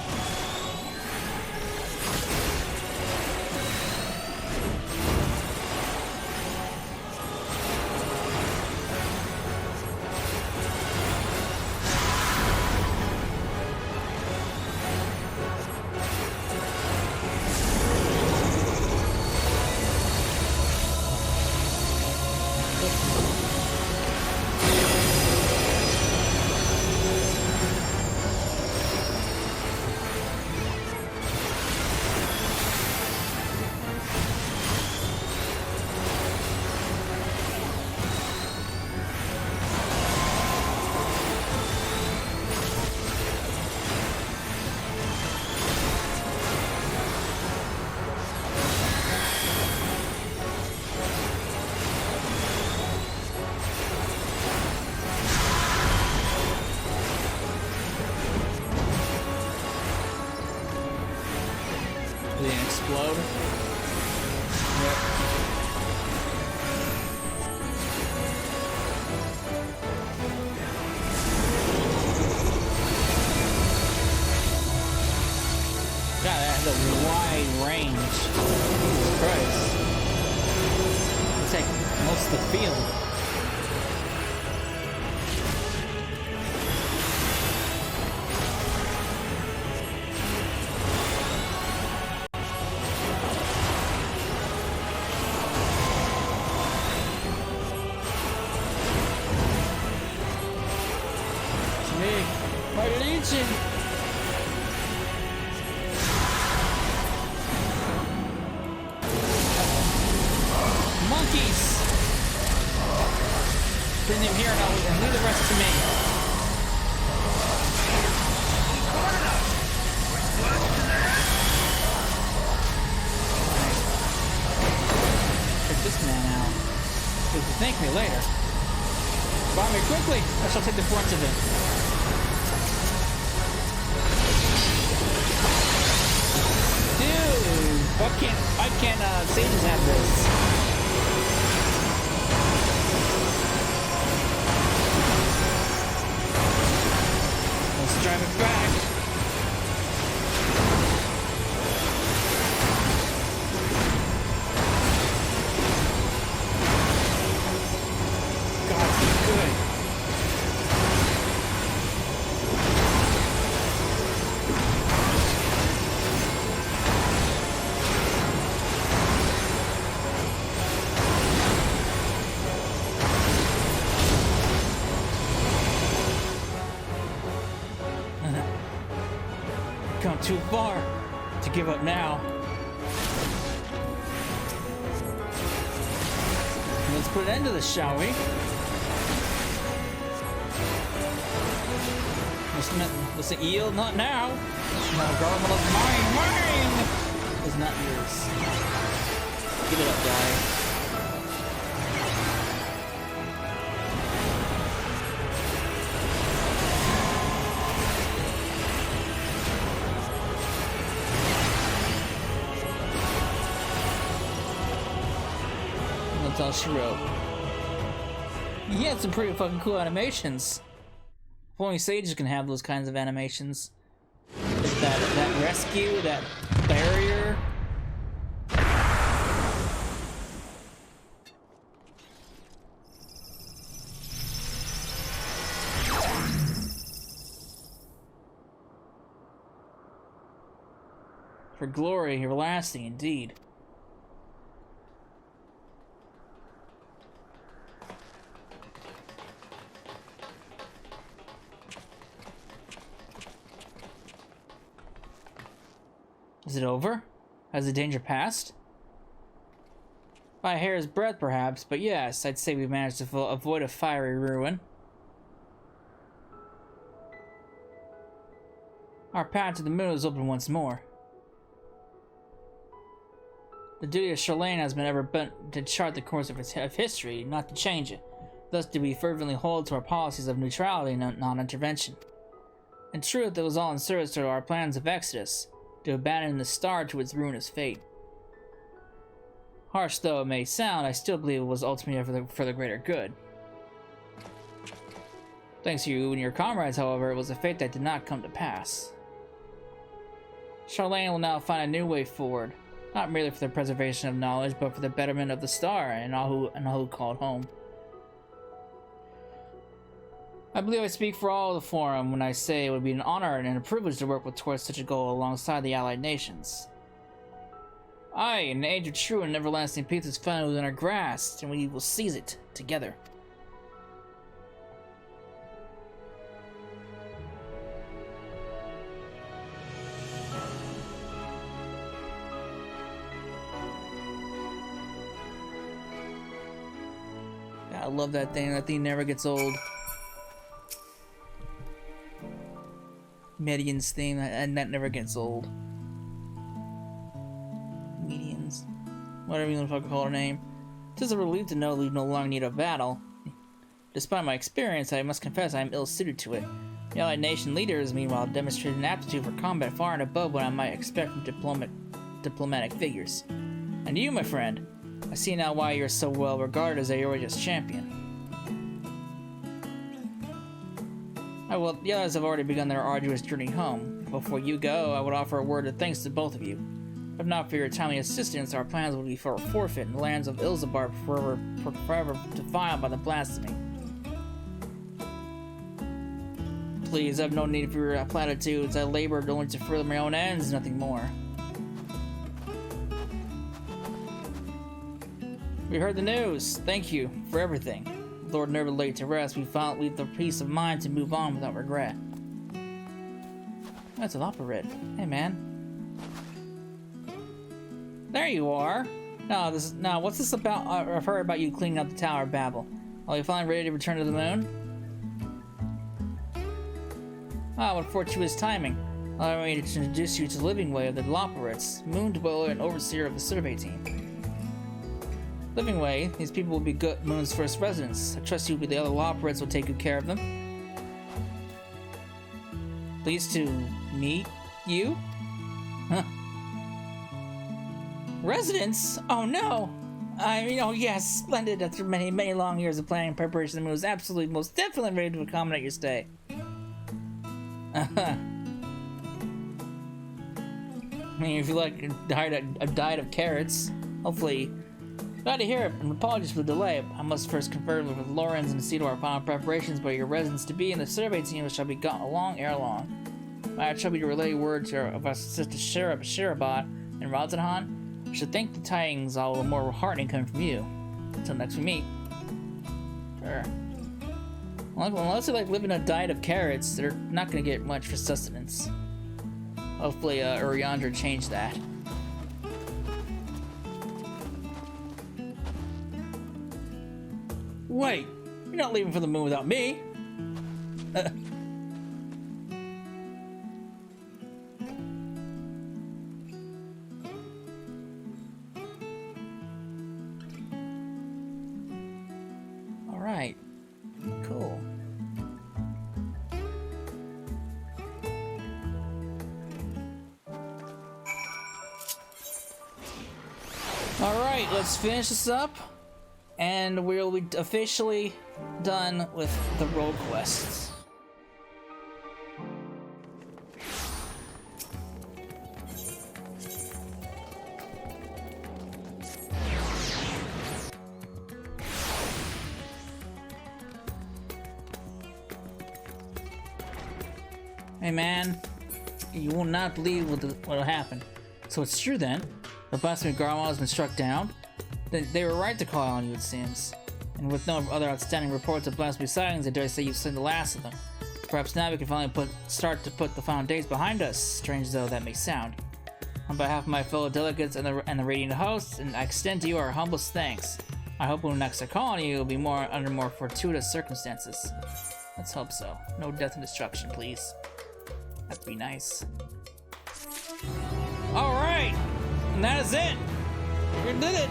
Did they explode? Yep. God, that has a wide range. Jesus Christ. It's like most of the field. My legion! Monkeys! Bring them here and leave the rest to me. Take this man out. You can thank me later. Bomb me quickly! I shall take the brunt of it. Why can't Sages have this? Let's drive it back. God, he's good. Come too far to give up now. Let's put an end to this, shall we? Listen, yield, not now. No, garment of mine is not yours. Get it up, guy. That's all she wrote. He had some pretty fucking cool animations. If only sages can have those kinds of animations. That rescue, that barrier. For glory, everlasting indeed. Is it over? Has the danger passed? By a hair's breadth, perhaps, but yes, I'd say we've managed to avoid a fiery ruin. Our path to the moon is open once more. The duty of Charlene has been ever bent to chart the course of history, not to change it. Thus do we fervently hold to our policies of neutrality and non-intervention. In truth, it was all in service to our plans of exodus, to abandon the star to its ruinous fate. Harsh though it may sound, I still believe it was ultimately for the greater good. Thanks to you and your comrades, however, it was a fate that did not come to pass. Charlene will now find a new way forward, not merely for the preservation of knowledge, but for the betterment of the star and all who call it home. I believe I speak for all of the Forum when I say it would be an honor and a privilege to work towards such a goal alongside the allied nations. Aye, an age of true and everlasting peace is found within our grasp, and we will seize it together. I love that thing. That thing never gets old. Median's theme, and that never gets old. Medians. Whatever you want to fucking call her name. It is a relief to know we no longer need a battle. Despite my experience, I must confess I am ill-suited to it. The allied nation leaders, meanwhile, demonstrated an aptitude for combat far and above what I might expect from diplomatic figures. And you, my friend, I see now why you're so well regarded as a Aeroidus champion. Well, the others have already begun their arduous journey home. Before you go, I would offer a word of thanks to both of you. If not for your timely assistance, our plans would be for a forfeit in the lands of Ilzabar forever defiled by the blasphemy. Please, I have no need for your platitudes. I labored only to further my own ends, nothing more. We heard the news. Thank you for everything. Lord never laid to rest. We've the peace of mind to move on without regret. That's a opera. Hey, man. There you are. Now, what's this about? I've heard about you cleaning up the Tower of Babel. Are you finally ready to return to the moon? Ah, what fortuitous timing. Allow me to introduce you to Living Way of the Loporits, Moon Dweller and Overseer of the survey team. Living Way, these people will be good Moon's first residents. I trust you with the other Loporits will take good care of them. Pleased to meet you? Huh. Residents? Oh no! Yes, splendid. After many, many long years of planning and preparation, the moon is absolutely, most definitely ready to accommodate your stay. I mean, if you like a diet of carrots, hopefully. Glad to hear it, and apologies for the delay. I must first confer with Lorenz and see to our final preparations, but your residents-to-be and the survey team shall be gone along ere long. I shall be to relay word of our sister Shirabat and Rozenhan. I should think the tidings all the more heartening coming from you. Until next we meet. Sure. Unless they like living a diet of carrots, they're not going to get much for sustenance. Hopefully, Uriandra changed that. Wait, you're not leaving for the moon without me. right. Cool. Alright, let's finish this up. And we'll be officially done with the role quests. Hey man, you will not believe what'll happen. So it's true then. The blasphemy Garma has been struck down. They were right to call on you, it seems. And with no other outstanding reports of blasphemy sightings, I dare say you've seen the last of them. Perhaps now we can finally start to put the final days behind us, strange though that may sound. On behalf of my fellow delegates and the radiant hosts, and I extend to you our humblest thanks. I hope when next I call on you, it will be under more fortuitous circumstances. Let's hope so. No death and destruction, please. That'd be nice. Alright! And that is it! We did it!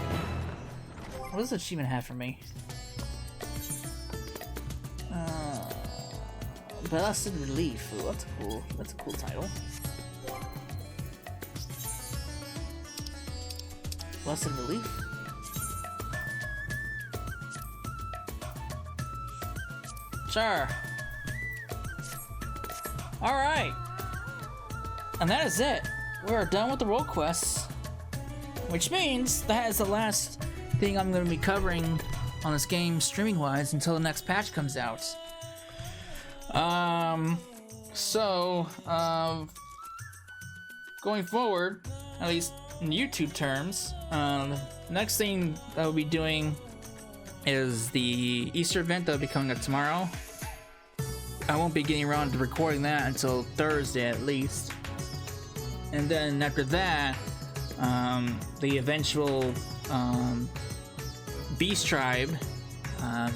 What does the achievement have for me? Blessed Relief. Ooh, that's a cool title. Blessed Relief? Sure. Alright! And that is it. We're done with the role quests. Which means that is the last thing I'm going to be covering on this game streaming-wise until the next patch comes out. Going forward, at least in YouTube terms, the next thing that we'll be doing is the Easter event that will be coming up tomorrow. I won't be getting around to recording that until Thursday at least. And then after that, the eventual Beast Tribe,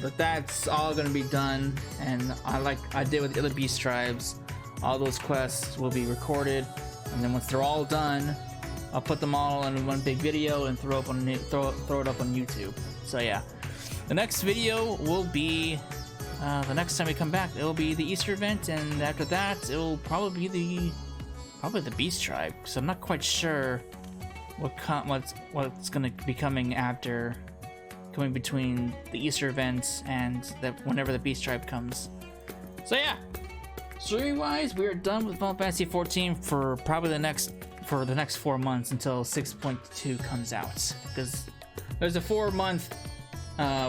but that's all going to be done, and like I did with the other Beast Tribes, all those quests will be recorded, and then once they're all done, I'll put them all in one big video and throw it up on YouTube. So yeah, the next video will be the next time we come back. It'll be the Easter event, and after that, it'll probably be the Beast Tribe. So I'm not quite sure what's gonna be coming after, coming between the Easter events and whenever the Beast Tribe comes. So yeah, story wise, we are done with Final Fantasy XIV for probably the next 4 months until 6.2 comes out, because there's a 4-month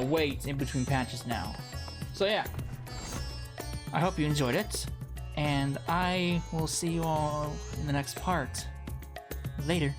wait in between patches now. So yeah, I hope you enjoyed it, and I will see you all in the next part. Later.